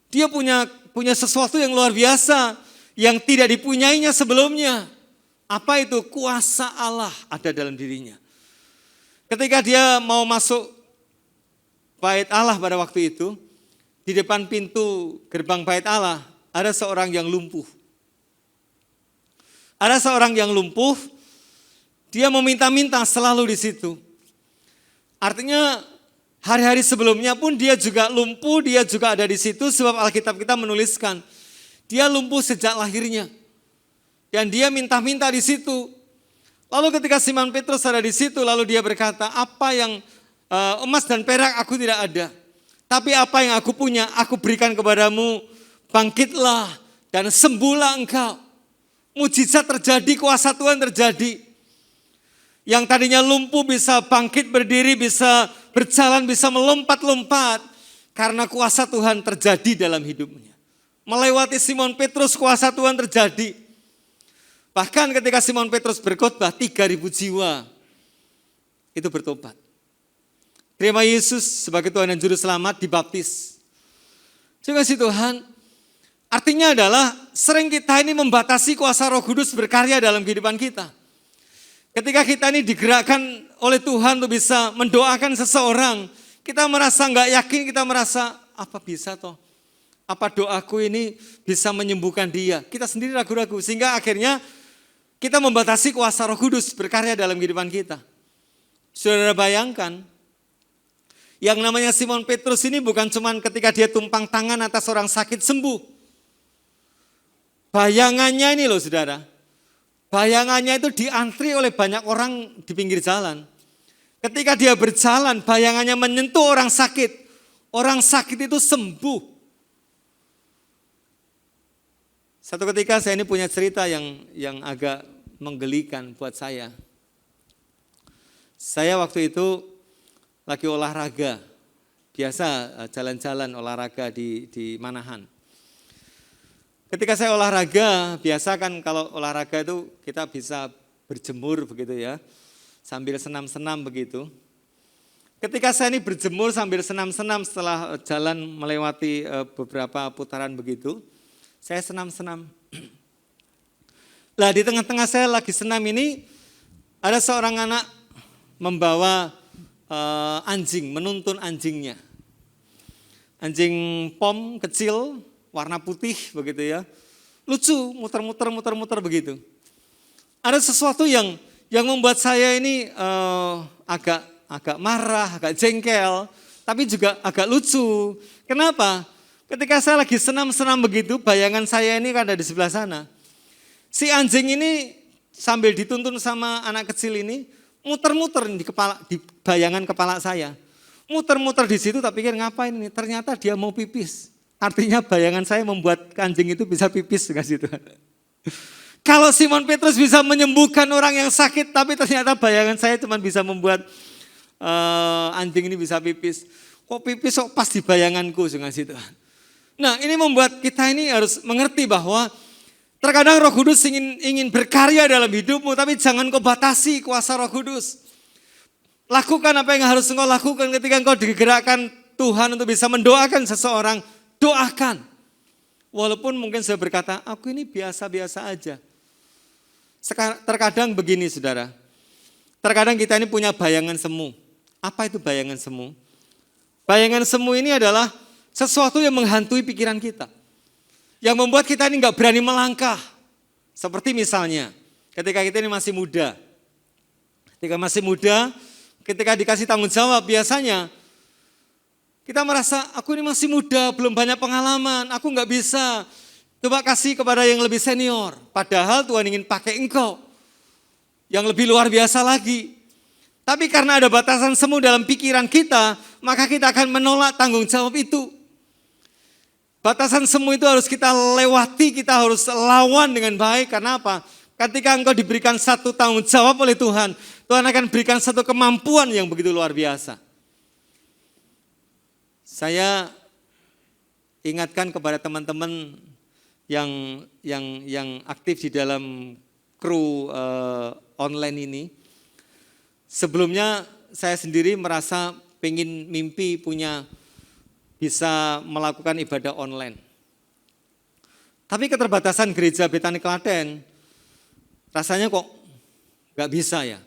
Dia punya sesuatu yang luar biasa yang tidak dipunyainya sebelumnya. Apa itu? Kuasa Allah ada dalam dirinya. Ketika dia mau masuk bait Allah pada waktu itu, di depan pintu gerbang bait Allah ada seorang yang lumpuh. Ada seorang yang lumpuh, dia meminta-minta selalu di situ. Artinya hari-hari sebelumnya pun dia juga lumpuh, dia juga ada di situ sebab Alkitab kita menuliskan dia lumpuh sejak lahirnya. Dan dia minta-minta di situ. Lalu ketika Simon Petrus ada di situ, lalu dia berkata, apa yang emas dan perak aku tidak ada. Tapi apa yang aku punya, aku berikan kepadamu, bangkitlah dan sembuhlah engkau. Mujizat terjadi, kuasa Tuhan terjadi. Yang tadinya lumpuh bisa bangkit berdiri, bisa berjalan, bisa melompat-lompat. Karena kuasa Tuhan terjadi dalam hidupnya. Melewati Simon Petrus, kuasa Tuhan terjadi. Bahkan ketika Simon Petrus berkhotbah, 3.000 jiwa itu bertobat. Terima Yesus sebagai Tuhan dan Juru Selamat, dibaptis. Terima kasih Tuhan. Artinya adalah sering kita ini membatasi kuasa Roh Kudus berkarya dalam kehidupan kita. Ketika kita ini digerakkan oleh Tuhan untuk bisa mendoakan seseorang, kita merasa nggak yakin, kita merasa apa bisa toh? Apa doaku ini bisa menyembuhkan dia? Kita sendiri ragu-ragu sehingga akhirnya kita membatasi kuasa Roh Kudus berkarya dalam kehidupan kita. Saudara bayangkan, yang namanya Simon Petrus ini bukan cuma ketika dia tumpang tangan atas orang sakit sembuh. Bayangannya ini loh saudara, bayangannya itu diantri oleh banyak orang di pinggir jalan. Ketika dia berjalan, bayangannya menyentuh orang sakit itu sembuh. Satu ketika saya ini punya cerita yang agak menggelikan buat saya. Saya waktu itu lagi olahraga, biasa jalan-jalan olahraga di Manahan. Ketika saya olahraga, biasa kan kalau olahraga itu kita bisa berjemur begitu ya, sambil senam-senam begitu. Ketika saya ini berjemur sambil senam-senam setelah jalan melewati beberapa putaran begitu, saya senam-senam. Lah di tengah-tengah saya lagi senam ini, ada seorang anak membawa anjing, menuntun anjingnya. Anjing pom kecil, warna putih begitu ya, lucu, muter-muter begitu. Ada sesuatu yang membuat saya ini agak marah, agak jengkel, tapi juga agak lucu. Kenapa? Ketika saya lagi senam-senam begitu, bayangan saya ini kan ada di sebelah sana. Si anjing ini sambil dituntun sama anak kecil ini, muter-muter di bayangan kepala saya. Muter-muter di situ, tak pikir ngapain ini? Ternyata dia mau pipis. Artinya bayangan saya membuat anjing itu bisa pipis, kasih Tuhan. Kalau Simon Petrus bisa menyembuhkan orang yang sakit, tapi ternyata bayangan saya cuma bisa membuat anjing ini bisa pipis. Kok pipis kok pas di bayanganku, kasih Tuhan. Nah ini membuat kita ini harus mengerti bahwa terkadang Roh Kudus ingin berkarya dalam hidupmu, tapi jangan kau batasi kuasa Roh Kudus. Lakukan apa yang harus engkau lakukan ketika engkau digerakkan Tuhan untuk bisa mendoakan seseorang. Doakan. Walaupun mungkin saya berkata, aku ini biasa-biasa aja. Terkadang begini saudara. Terkadang kita ini punya bayangan semu. Apa itu bayangan semu? Bayangan semu ini adalah sesuatu yang menghantui pikiran kita. Yang membuat kita ini gak berani melangkah. Seperti misalnya, ketika kita ini masih muda. Ketika masih muda, ketika dikasih tanggung jawab biasanya, kita merasa, aku ini masih muda, belum banyak pengalaman, aku nggak bisa. Coba kasih kepada yang lebih senior. Padahal Tuhan ingin pakai engkau. Yang lebih luar biasa lagi. Tapi karena ada batasan semu dalam pikiran kita, maka kita akan menolak tanggung jawab itu. Batasan semu itu harus kita lewati, kita harus lawan dengan baik. Karena apa? Ketika engkau diberikan satu tanggung jawab oleh Tuhan, Tuhan akan berikan satu kemampuan yang begitu luar biasa. Saya ingatkan kepada teman-teman yang aktif di dalam kru online ini. Sebelumnya saya sendiri merasa pengen mimpi punya bisa melakukan ibadah online. Tapi keterbatasan gereja Betani Klaten rasanya kok gak bisa ya.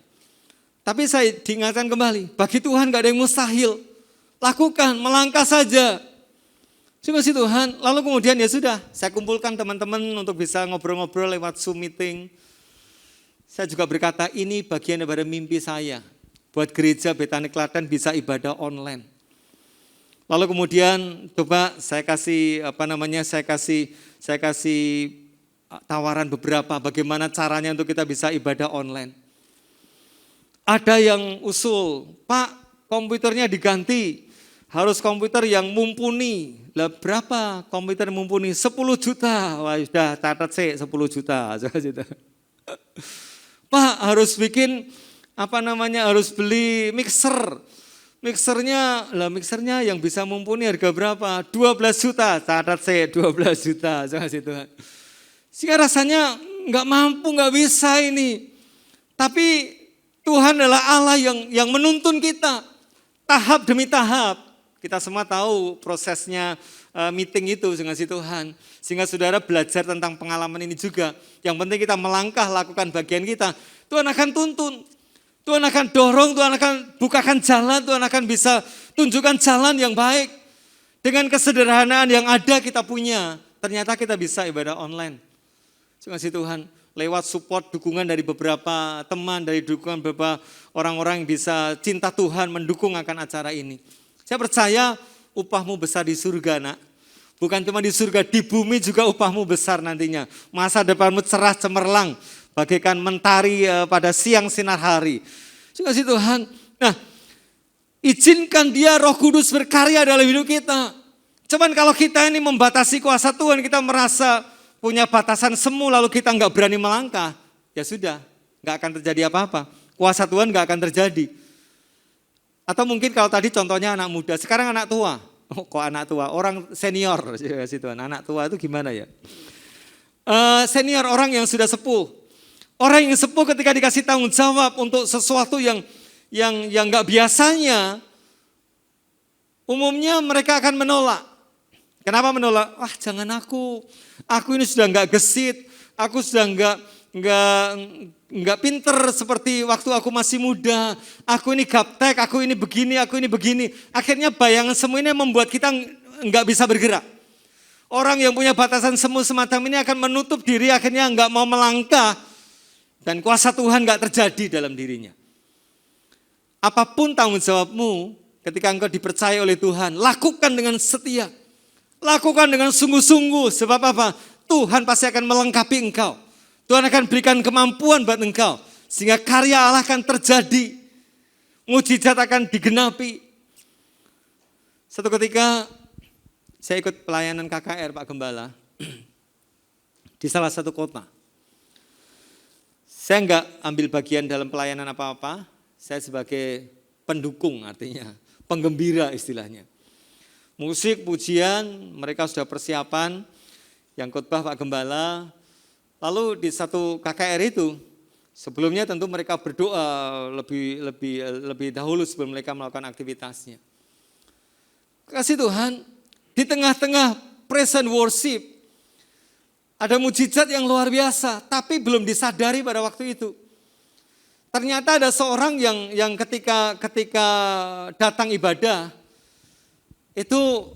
Tapi saya diingatkan kembali, bagi Tuhan gak ada yang mustahil. Lakukan, melangkah saja. Terima kasih Tuhan. Lalu kemudian ya sudah, saya kumpulkan teman-teman untuk bisa ngobrol-ngobrol lewat Zoom meeting. Saya juga berkata, ini bagian daripada mimpi saya. Buat gereja Betani Klaten bisa ibadah online. Lalu kemudian coba saya kasih saya kasih tawaran beberapa bagaimana caranya untuk kita bisa ibadah online. Ada yang usul, Pak, komputernya diganti. Harus komputer yang mumpuni. Lah berapa komputer mumpuni? 10 juta. Wah sudah catat sih 10 juta. Pak harus bikin harus beli mixer. Mixernya yang bisa mumpuni harga berapa? 12 juta. Catat sih 12 juta. Sehingga rasanya nggak mampu, nggak bisa ini. Tapi Tuhan adalah Allah yang menuntun kita tahap demi tahap. Kita semua tahu prosesnya meeting itu dengan si Tuhan. Sehingga saudara belajar tentang pengalaman ini juga. Yang penting kita melangkah, lakukan bagian kita. Tuhan akan tuntun, Tuhan akan dorong, Tuhan akan bukakan jalan, Tuhan akan bisa tunjukkan jalan yang baik. Dengan kesederhanaan yang ada kita punya, ternyata kita bisa ibadah online. Terima kasih Tuhan, lewat support, dukungan dari beberapa teman, dari dukungan beberapa orang-orang yang bisa cinta Tuhan, mendukung akan acara ini. Saya percaya upahmu besar di surga, nak. Bukan cuma di surga, di bumi juga upahmu besar nantinya. Masa depanmu cerah cemerlang, bagaikan mentari pada siang sinar hari. Terima kasih Tuhan. Nah, izinkan dia Roh Kudus berkarya dalam hidup kita. Cuman kalau kita ini membatasi kuasa Tuhan, kita merasa punya batasan semu lalu kita nggak berani melangkah, ya sudah, nggak akan terjadi apa-apa. Kuasa Tuhan nggak akan terjadi. Atau mungkin kalau tadi contohnya anak muda, sekarang anak tua. Oh, kok anak tua? Orang senior, Tuhan. Anak tua itu gimana ya? Senior, orang yang sudah sepuh. Orang yang sepuh ketika dikasih tanggung jawab untuk sesuatu yang nggak biasanya, umumnya mereka akan menolak. Kenapa menolak? Wah, jangan aku ini sudah nggak gesit, aku sudah nggak pinter seperti waktu aku masih muda. Aku ini gaptek, aku ini begini. Akhirnya bayangan semu ini membuat kita nggak bisa bergerak. Orang yang punya batasan semu semacam ini akan menutup diri, akhirnya nggak mau melangkah. Dan kuasa Tuhan gak terjadi dalam dirinya. Apapun tanggung jawabmu ketika engkau dipercaya oleh Tuhan, lakukan dengan setia. Lakukan dengan sungguh-sungguh. Sebab apa? Tuhan pasti akan melengkapi engkau. Tuhan akan berikan kemampuan buat engkau. Sehingga karya Allah akan terjadi. Mujizat akan digenapi. Satu ketika saya ikut pelayanan KKR Pak Gembala di salah satu kota. Saya enggak ambil bagian dalam pelayanan apa-apa, saya sebagai pendukung artinya, penggembira istilahnya. Musik, pujian, mereka sudah persiapan, yang khotbah Pak Gembala. Lalu di satu KKR itu, sebelumnya tentu mereka berdoa lebih dahulu sebelum mereka melakukan aktivitasnya. Kasih Tuhan, di tengah-tengah praise and worship, ada mujizat yang luar biasa, tapi belum disadari pada waktu itu. Ternyata ada seorang yang ketika datang ibadah, itu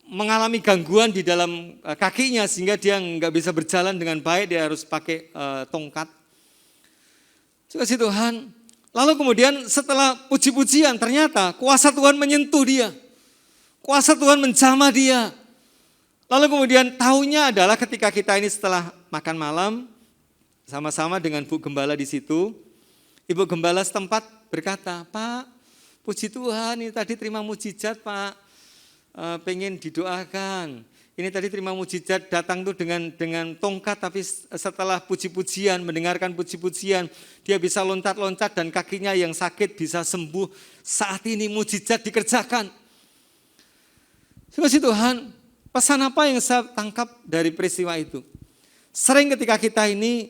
mengalami gangguan di dalam kakinya, sehingga dia nggak bisa berjalan dengan baik, dia harus pakai tongkat. Kasih Tuhan. Lalu kemudian setelah puji-pujian, ternyata kuasa Tuhan menyentuh dia. Kuasa Tuhan menjamah dia. Lalu kemudian tahunya adalah ketika kita ini setelah makan malam sama-sama dengan Bu Gembala di situ, Ibu Gembala setempat berkata, Pak, puji Tuhan ini tadi terima mujizat Pak, pengen didoakan. Ini tadi terima mujizat datang tuh dengan tongkat, tapi setelah puji-pujian, mendengarkan puji-pujian, dia bisa loncat-loncat dan kakinya yang sakit bisa sembuh. Saat ini mujizat dikerjakan. Terima kasih Tuhan. Pesan apa yang saya tangkap dari peristiwa itu? Sering ketika kita ini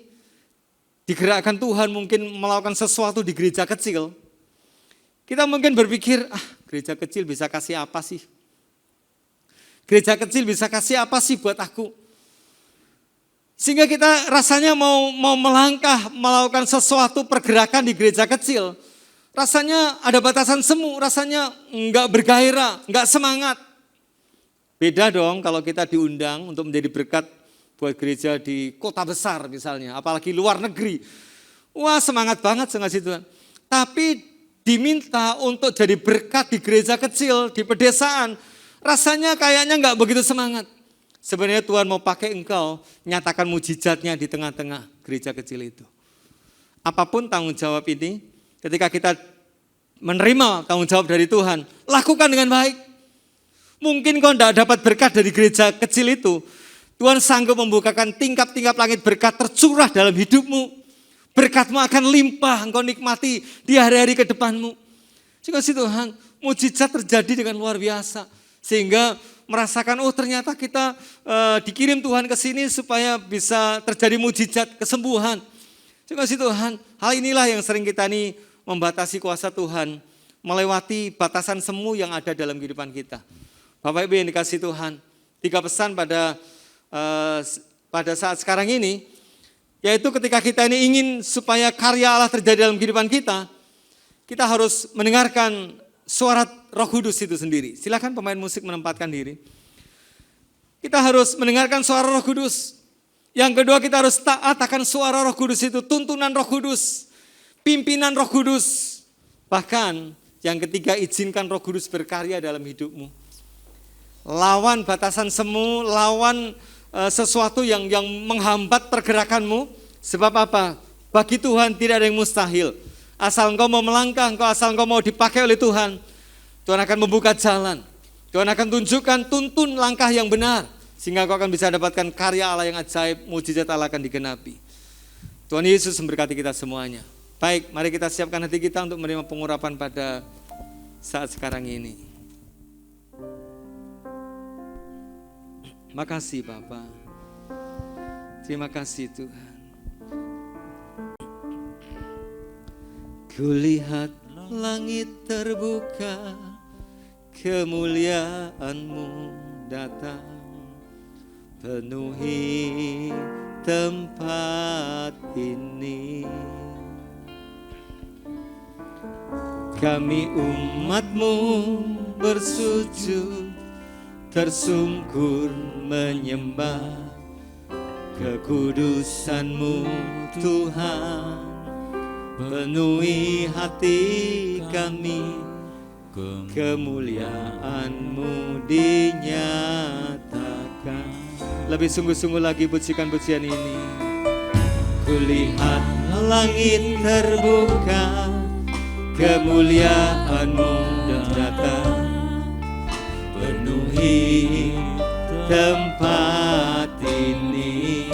digerakkan Tuhan mungkin melakukan sesuatu di gereja kecil, kita mungkin berpikir, gereja kecil bisa kasih apa sih? Gereja kecil bisa kasih apa sih buat aku? Sehingga kita rasanya mau melangkah, melakukan sesuatu pergerakan di gereja kecil. Rasanya ada batasan semu, rasanya enggak bergairah, enggak semangat. Beda dong kalau kita diundang untuk menjadi berkat buat gereja di kota besar misalnya, apalagi luar negeri. Wah, semangat banget ngasih Tuhan. Tapi diminta untuk jadi berkat di gereja kecil, di pedesaan, rasanya kayaknya enggak begitu semangat. Sebenarnya Tuhan mau pakai engkau, nyatakan mujizatnya di tengah-tengah gereja kecil itu. Apapun tanggung jawab ini, ketika kita menerima tanggung jawab dari Tuhan, lakukan dengan baik. Mungkin kau tidak dapat berkat dari gereja kecil itu, Tuhan sanggup membukakan tingkap-tingkap langit berkat tercurah dalam hidupmu. Berkatmu akan limpah, engkau nikmati di hari-hari ke depanmu. Terima kasih Tuhan, mujizat terjadi dengan luar biasa. Sehingga merasakan, oh ternyata kita dikirim Tuhan ke sini supaya bisa terjadi mujizat kesembuhan. Terima kasih Tuhan, hal inilah yang sering kita nih membatasi kuasa Tuhan, melewati batasan semu yang ada dalam kehidupan kita. Bapak Ibu yang dikasih Tuhan, 3 pesan pada saat sekarang ini, yaitu ketika kita ini ingin supaya karya Allah terjadi dalam kehidupan kita harus mendengarkan suara Roh Kudus itu sendiri. Silakan pemain musik menempatkan diri. Kita harus mendengarkan suara Roh Kudus. Yang kedua, kita harus taat akan suara Roh Kudus itu, tuntunan Roh Kudus, pimpinan Roh Kudus. Bahkan yang ketiga, izinkan Roh Kudus berkarya dalam hidupmu. Lawan batasan semu, lawan sesuatu yang menghambat pergerakanmu. Sebab apa? Bagi Tuhan tidak ada yang mustahil. Asal engkau mau melangkah, asal engkau mau dipakai oleh Tuhan, Tuhan akan membuka jalan. Tuhan akan tunjukkan tuntun langkah yang benar, sehingga engkau akan bisa dapatkan karya Allah yang ajaib, mujizat Allah akan digenapi. Tuhan Yesus memberkati kita semuanya. Baik, mari kita siapkan hati kita untuk menerima pengurapan pada saat sekarang ini. Makasih Bapa. Terima kasih Tuhan. Kulihat langit terbuka, kemuliaan-Mu datang, penuhi tempat ini. Kami umat-Mu bersujud, tersungkur menyembah kekudusan-Mu Tuhan. Penuhi hati kami, kemuliaan-Mu dinyatakan. Lebih sungguh-sungguh lagi pujikan pujian ini. Kulihat langit terbuka, kemuliaan-Mu datang, penuhi tempat ini.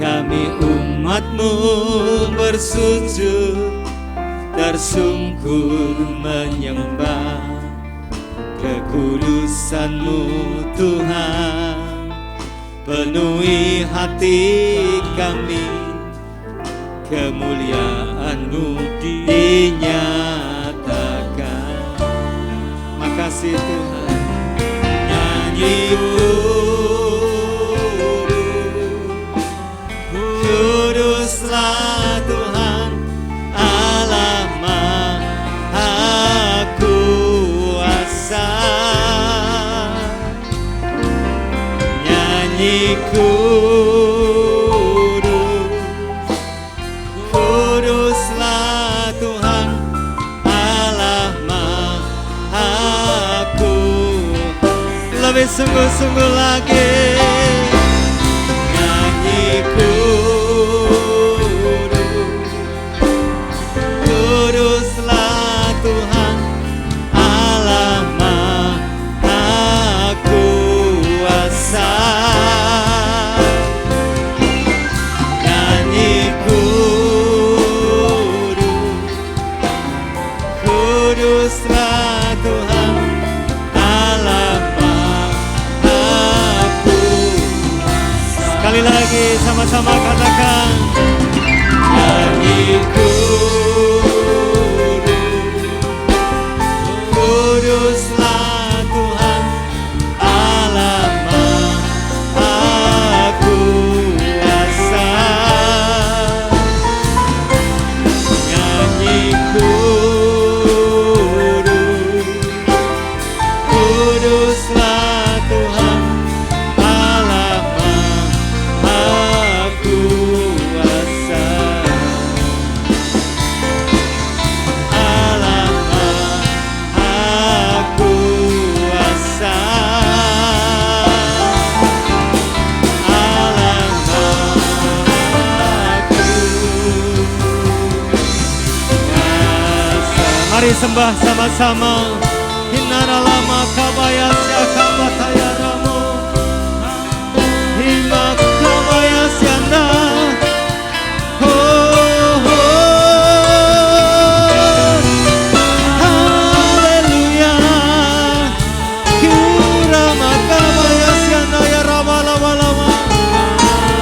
Kami umat-Mu bersujud, tersungkur menyembah kekudusan-Mu Tuhan. Penuhi hati kami, kemuliaan-Mu dinyatakan. Makasih Tuhan. Nyanyi kuduslah Tuhan Allah Maha Kuasa. Nyanyi kuduslah Tuhan Allah Maha Kuasa. Lebih sungguh-sungguh lagi. Nyanyi kuduslah Tuhan Allah Maha Kuasa. Nyanyi kuduslah Tuhan Allah Maha Kuasa. Sekali lagi sama-sama katakan. Nyanyi kuduslah Tuhan Allah Maha Kuasa. Nyanyi kuduslah Tuhan Allah Maha Kuasa. Allah Maha Kuasa. Allah Maha Kuasa. Mari sembah sama-sama. Hinara lama kabaya syakabataya ramo, hima kabaya syanda. Haleluya. Kurama kabaya syanda ya rama lama lama.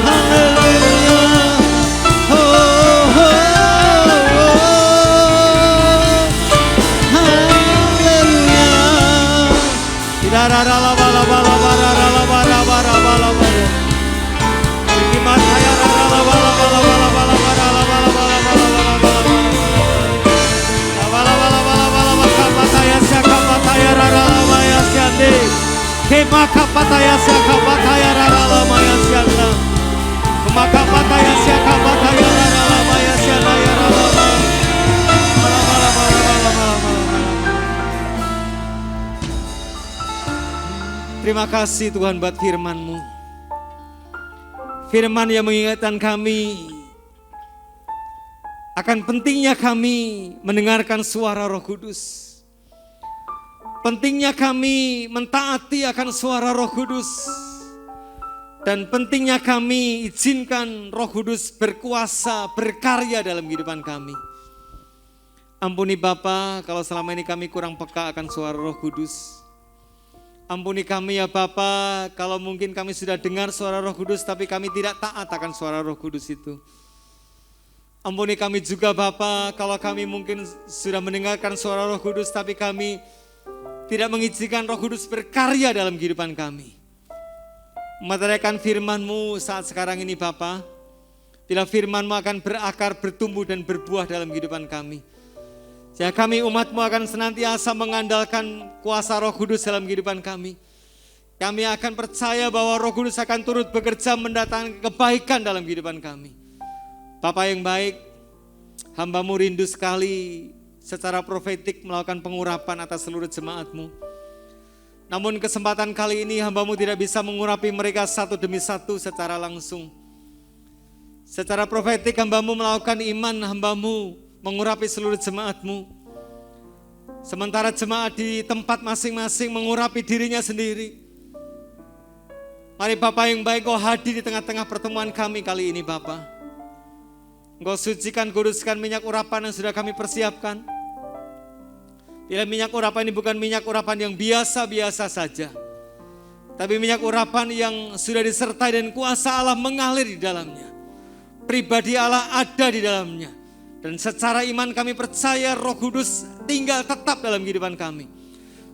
Haleluya. Haleluya. Kemakapataya siakapataya raralamaya sianta. Kemakapataya siakapataya raralamaya sianta ya ralama. Terima kasih Tuhan buat firman-Mu. Firman yang mengingatkan kami akan pentingnya kami mendengarkan suara Roh Kudus. Pentingnya kami mentaati akan suara Roh Kudus. Dan pentingnya kami izinkan Roh Kudus berkuasa, berkarya dalam kehidupan kami. Ampuni Bapa kalau selama ini kami kurang peka akan suara Roh Kudus. Ampuni kami ya Bapa kalau mungkin kami sudah dengar suara Roh Kudus tapi kami tidak taat akan suara Roh Kudus itu. Ampuni kami juga Bapa kalau kami mungkin sudah mendengarkan suara Roh Kudus tapi kami tidak mengizinkan Roh Kudus berkarya dalam kehidupan kami. Mematerikan firman-Mu saat sekarang ini Bapa. Bila firman-Mu akan berakar, bertumbuh dan berbuah dalam kehidupan kami. Ya kami umat-Mu akan senantiasa mengandalkan kuasa Roh Kudus dalam kehidupan kami. Kami akan percaya bahwa Roh Kudus akan turut bekerja mendatangkan kebaikan dalam kehidupan kami. Bapa yang baik, hamba-Mu rindu sekali secara profetik melakukan pengurapan atas seluruh jemaat-Mu. Namun kesempatan kali ini hamba-Mu tidak bisa mengurapi mereka satu demi satu secara langsung. Secara profetik hamba-Mu melakukan iman, hamba-Mu mengurapi seluruh jemaat-Mu. Sementara jemaat di tempat masing-masing mengurapi dirinya sendiri. Mari Bapa yang baik, Kau hadir di tengah-tengah pertemuan kami kali ini Bapa. Engkau sucikan, kuduskan minyak urapan yang sudah kami persiapkan. Bila minyak urapan ini bukan minyak urapan yang biasa-biasa saja. Tapi minyak urapan yang sudah disertai dan kuasa Allah mengalir di dalamnya. Pribadi Allah ada di dalamnya. Dan secara iman kami percaya Roh Kudus tinggal tetap dalam kehidupan kami.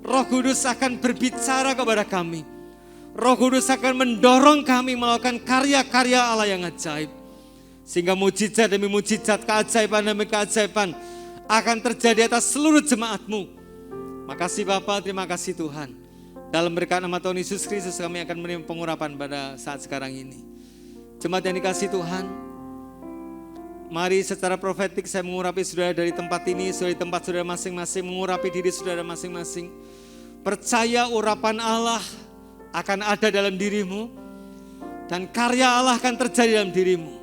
Roh Kudus akan berbicara kepada kami. Roh Kudus akan mendorong kami melakukan karya-karya Allah yang ajaib. Sehingga mujizat demi mujizat, keajaiban demi keajaiban akan terjadi atas seluruh jemaat-Mu. Makasih Bapa, terima kasih Tuhan. Dalam berkat nama Tuhan Yesus Kristus kami akan menerima pengurapan pada saat sekarang ini. Jemaat yang dikasih Tuhan, mari secara profetik saya mengurapi saudara dari tempat ini, saudara di tempat saudara masing-masing, mengurapi diri saudara masing-masing. Percaya urapan Allah akan ada dalam dirimu dan karya Allah akan terjadi dalam dirimu.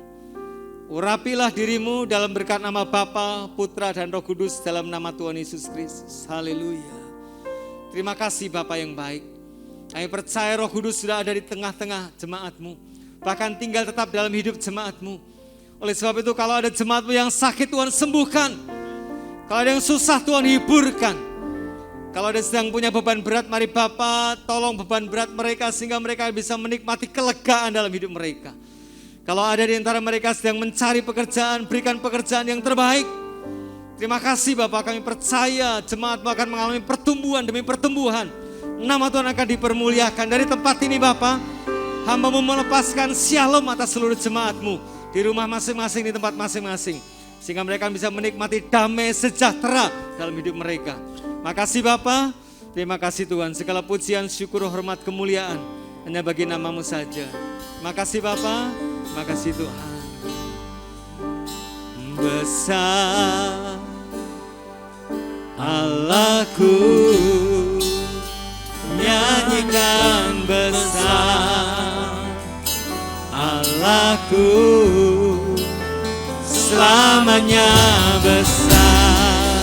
Urapilah dirimu dalam berkat nama Bapa, Putra dan Roh Kudus dalam nama Tuhan Yesus Kristus. Haleluya. Terima kasih Bapa yang baik. Kami percaya Roh Kudus sudah ada di tengah-tengah jemaat-Mu. Bahkan tinggal tetap dalam hidup jemaat-Mu. Oleh sebab itu kalau ada jemaat-Mu yang sakit Tuhan sembuhkan. Kalau ada yang susah Tuhan hiburkan. Kalau ada sedang punya beban berat, mari Bapa tolong beban berat mereka sehingga mereka bisa menikmati kelegaan dalam hidup mereka. Kalau ada di antara mereka sedang mencari pekerjaan, berikan pekerjaan yang terbaik. Terima kasih Bapak, kami percaya jemaat-Mu akan mengalami pertumbuhan demi pertumbuhan. Nama Tuhan akan dipermuliakan. Dari tempat ini Bapak, hamba-Mu melepaskan shalom atas seluruh jemaat-Mu. Di rumah masing-masing, di tempat masing-masing. Sehingga mereka bisa menikmati damai sejahtera dalam hidup mereka. Makasih Bapak, terima kasih Tuhan. Segala pujian, syukur, hormat, kemuliaan hanya bagi nama-Mu saja. Makasih Bapak. Makasih Tuhan. Besar Allahku, nyanyikan besar Allahku, selamanya besar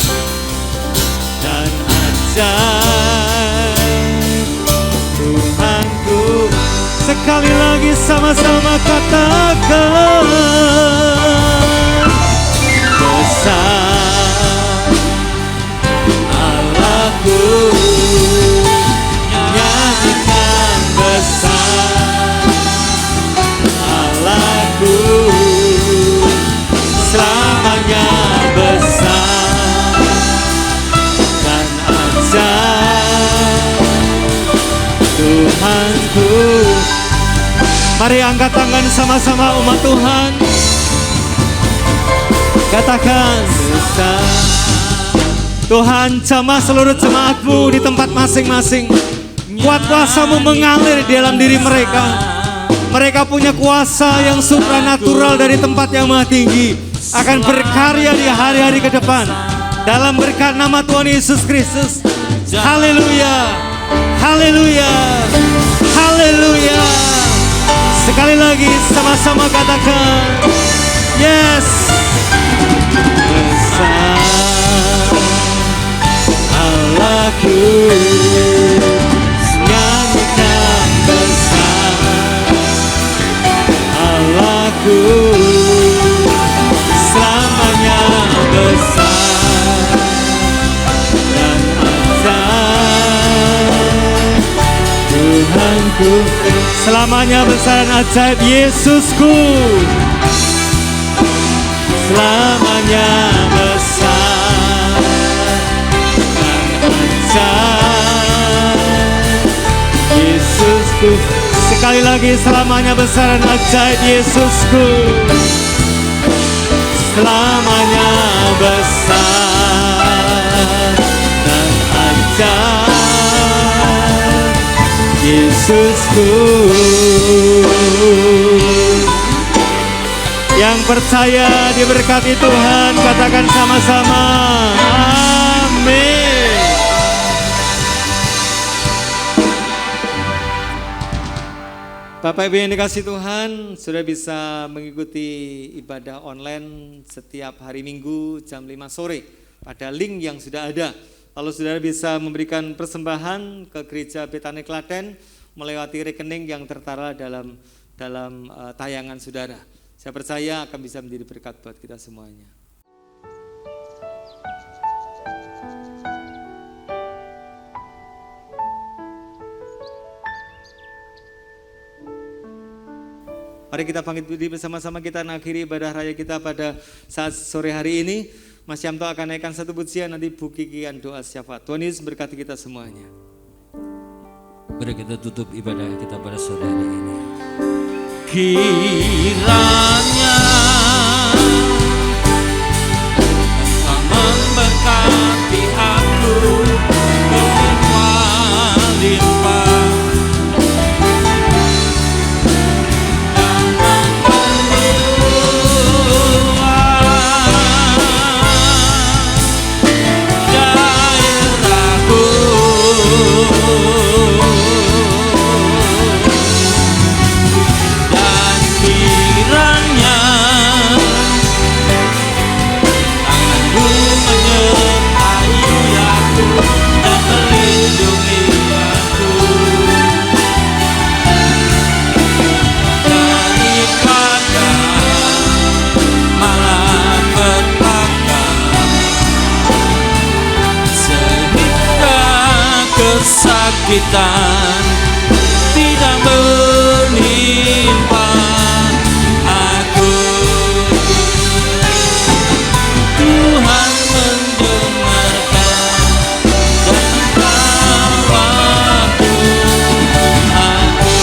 dan ajaib Tuhanku. Sekali lagi sama-sama katakan besar Allahku, nyanyikan besar Allahku, selamanya besar dan ajaib Tuhanku. Mari angkat tangan sama-sama umat Tuhan. Katakan besar Tuhan, jamah seluruh jemaat-Mu di tempat masing-masing. kuat kuasa-Mu mengalir di dalam diri mereka. Mereka punya kuasa yang supranatural dari tempat yang maha tinggi, akan berkarya di hari-hari ke depan dalam berkat nama Tuhan Yesus Kristus. Haleluya, haleluya, haleluya. Sekali lagi sama-sama katakan, yes. Besar Allahku, nyanyikan besar Allahku, selamanya besar dan ajaib. Tuhanku, selamanya besar dan ajaib. Yesusku, selamanya besar dan ajaib. Yesusku, sekali lagi selamanya besar dan ajaib. Yesusku, selamanya besar dan ajaib. Yesusku. Yang percaya diberkati Tuhan, katakan sama-sama, amin. Bapak Ibu yang dikasih Tuhan, sudah bisa mengikuti ibadah online setiap hari Minggu jam 5 sore pada link yang sudah ada. Lalu saudara bisa memberikan persembahan ke Gereja Betani Klaten melewati rekening yang tertera dalam tayangan saudara. Saya percaya akan bisa menjadi berkat buat kita semuanya. Mari kita bangkit berdiri bersama-sama, kita mengakhiri ibadah raya kita pada saat sore hari ini. Mas Yamto akan naikkan satu pujian, nanti Bu Kiki akan doa syafaat. Tuhan Yesus berkati kita semuanya. Mari kita tutup ibadah kita pada sore hari ini. Kiranya Engkau memberkati aku berlimpah-limpah dan memperluas daerahku. Kiranya tanganmu menyertai aku dan melindungi aku daripada malapetaka, sehingga kesakitan tidak menimpa aku. Tuhan mendengarkan dan merawat aku.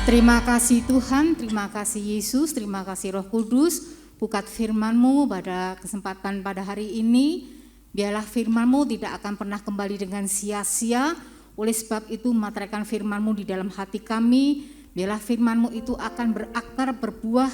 Terima kasih Tuhan, terima kasih Yesus, terima kasih Roh Kudus. Bukat firman-Mu pada kesempatan pada hari ini. Biarlah firman-Mu tidak akan pernah kembali dengan sia-sia. Oleh sebab itu materaikan firman-Mu di dalam hati kami. Biarlah firman-Mu itu akan berakar, berbuah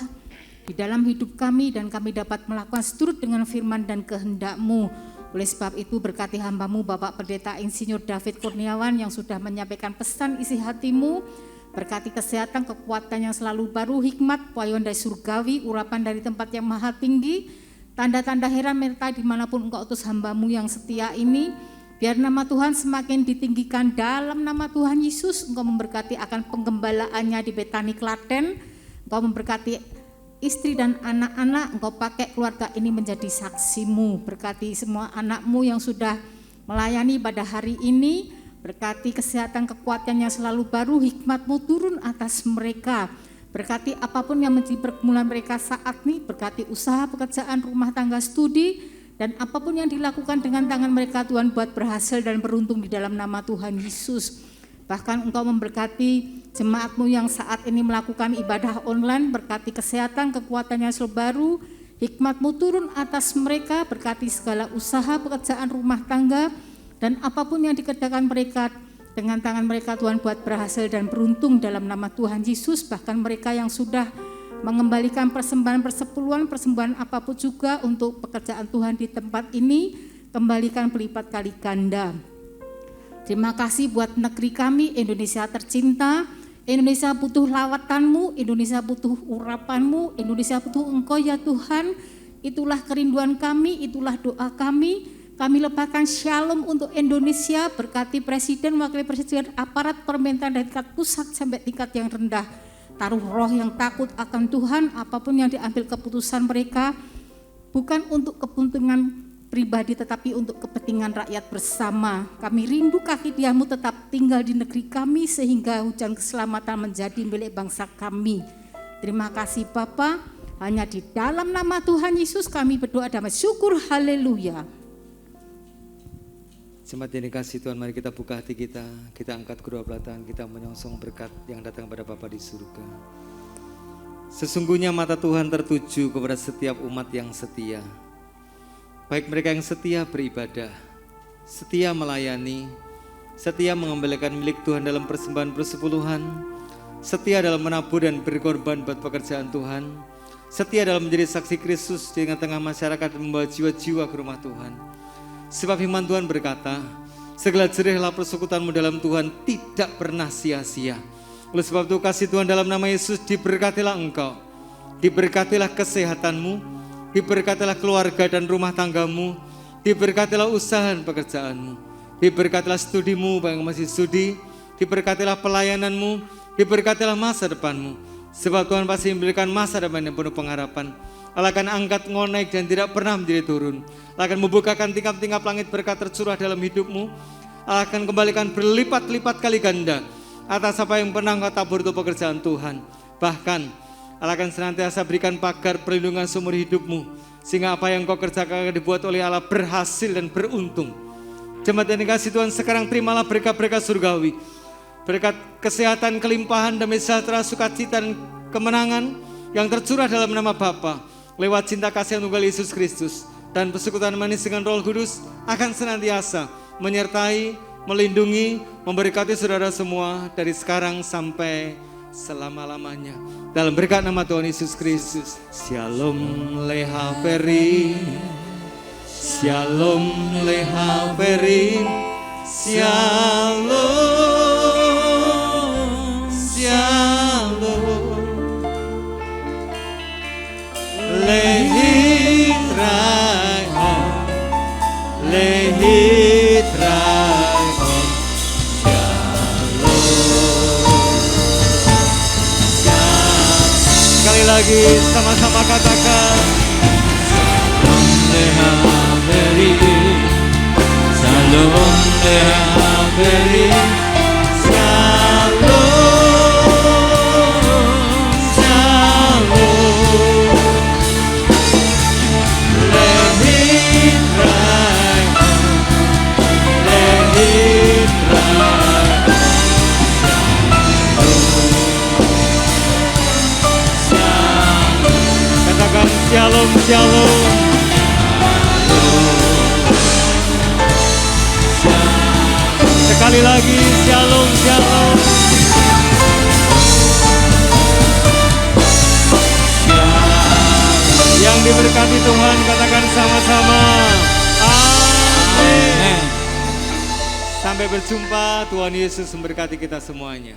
di dalam hidup kami, dan kami dapat melakukan seturut dengan firman dan kehendak-Mu. Oleh sebab itu berkati hamba-Mu Bapak Pendeta Insinyur David Kurniawan yang sudah menyampaikan pesan isi hati-Mu. Berkati kesehatan, kekuatan yang selalu baru, hikmat, pelayanan dari surgawi, urapan dari tempat yang maha tinggi, tanda-tanda heran menyertai dimanapun Engkau utus hamba-Mu yang setia ini. Biar nama Tuhan semakin ditinggikan dalam nama Tuhan Yesus. Engkau memberkati akan penggembalaannya di Betani Klaten. Engkau memberkati istri dan anak-anak. Engkau pakai keluarga ini menjadi saksi-Mu. Berkati semua anak-Mu yang sudah melayani pada hari ini. Berkati kesehatan, kekuatan yang selalu baru, hikmat-Mu turun atas mereka. Berkati apapun yang menjadi pergumulan mereka saat ini. Berkati usaha, pekerjaan, rumah tangga, studi, dan apapun yang dilakukan dengan tangan mereka Tuhan buat berhasil dan beruntung di dalam nama Tuhan Yesus. Bahkan Engkau memberkati jemaat-Mu yang saat ini melakukan ibadah online, berkati kesehatan, kekuatan yang selalu baru, hikmat-Mu turun atas mereka, berkati segala usaha, pekerjaan rumah tangga, dan apapun yang dikerjakan mereka dengan tangan mereka Tuhan buat berhasil dan beruntung dalam nama Tuhan Yesus. Bahkan mereka yang sudah mengembalikan persembahan persepuluhan, persembahan apapun juga untuk pekerjaan Tuhan di tempat ini, kembalikan berlipat kali ganda. Terima kasih buat negeri kami, Indonesia tercinta. Indonesia butuh lawatan-Mu, Indonesia butuh urapan-Mu, Indonesia butuh Engkau ya Tuhan. Itulah kerinduan kami, itulah doa kami. Kami lepaskan shalom untuk Indonesia, berkati presiden, wakil presiden, aparat pemerintahan dari tingkat pusat sampai tingkat yang rendah. Taruh roh yang takut akan Tuhan, apapun yang diambil keputusan mereka, bukan untuk kepentingan pribadi tetapi untuk kepentingan rakyat bersama. Kami rindu kaki-Mu tetap tinggal di negeri kami sehingga hujan keselamatan menjadi milik bangsa kami. Terima kasih Bapa, hanya di dalam nama Tuhan Yesus kami berdoa dan bersyukur, haleluya. Jemaat yang dikasihi Tuhan, mari kita buka hati kita angkat kedua belah tangan kita menyongsong berkat yang datang kepada Bapa di surga. Sesungguhnya mata Tuhan tertuju kepada setiap umat yang setia. Baik mereka yang setia beribadah, setia melayani, setia mengembalikan milik Tuhan dalam persembahan persepuluhan, setia dalam menabur dan berkorban buat pekerjaan Tuhan, setia dalam menjadi saksi Kristus di tengah masyarakat dan membawa jiwa-jiwa ke rumah Tuhan. Sebab firman Tuhan berkata, segala jerihlah persekutuanmu dalam Tuhan tidak pernah sia-sia. Oleh sebab itu kasih Tuhan dalam nama Yesus diberkatilah engkau, diberkatilah kesehatanmu, diberkatilah keluarga dan rumah tanggamu, diberkatilah usaha dan pekerjaanmu, diberkatilah studimu bagi yang masih studi, diberkatilah pelayananmu, diberkatilah masa depanmu. Sebab Tuhan pasti memberikan masa depan yang penuh pengharapan. Allah akan angkat engkau naik dan tidak pernah menjadi turun. Allah akan membukakan tingkap-tingkap langit berkat tercurah dalam hidupmu. Allah akan kembalikan berlipat-lipat kali ganda atas apa yang pernah engkau tabur untuk pekerjaan Tuhan. Bahkan Allah akan senantiasa berikan pagar perlindungan seumur hidupmu, sehingga apa yang engkau kerjakan akan dibuat oleh Allah berhasil dan beruntung. Jemaat yang dikasihi Tuhan, sekarang terimalah berkat-berkat surgawi, berkat kesehatan, kelimpahan, damai sejahtera, sukacita dan kemenangan yang tercurah dalam nama Bapa, lewat cinta kasih yang tunggal Yesus Kristus, dan persekutuan manis dengan Roh Kudus akan senantiasa menyertai, melindungi, memberkati saudara semua dari sekarang sampai selama-lamanya. Dalam berkat nama Tuhan Yesus Kristus. Shalom leha peri, shalom leha peri, shalom, shalom. Lehit raihon, lehit raihon, shalom. Sekali lagi sama-sama katakan, Shalom leha beri, Shalom leha beri, Shalom. Shalom, shalom. Sekali lagi, shalom, shalom. Yang diberkati Tuhan, katakan sama-sama. Amin. Sampai berjumpa, Tuhan Yesus memberkati kita semuanya.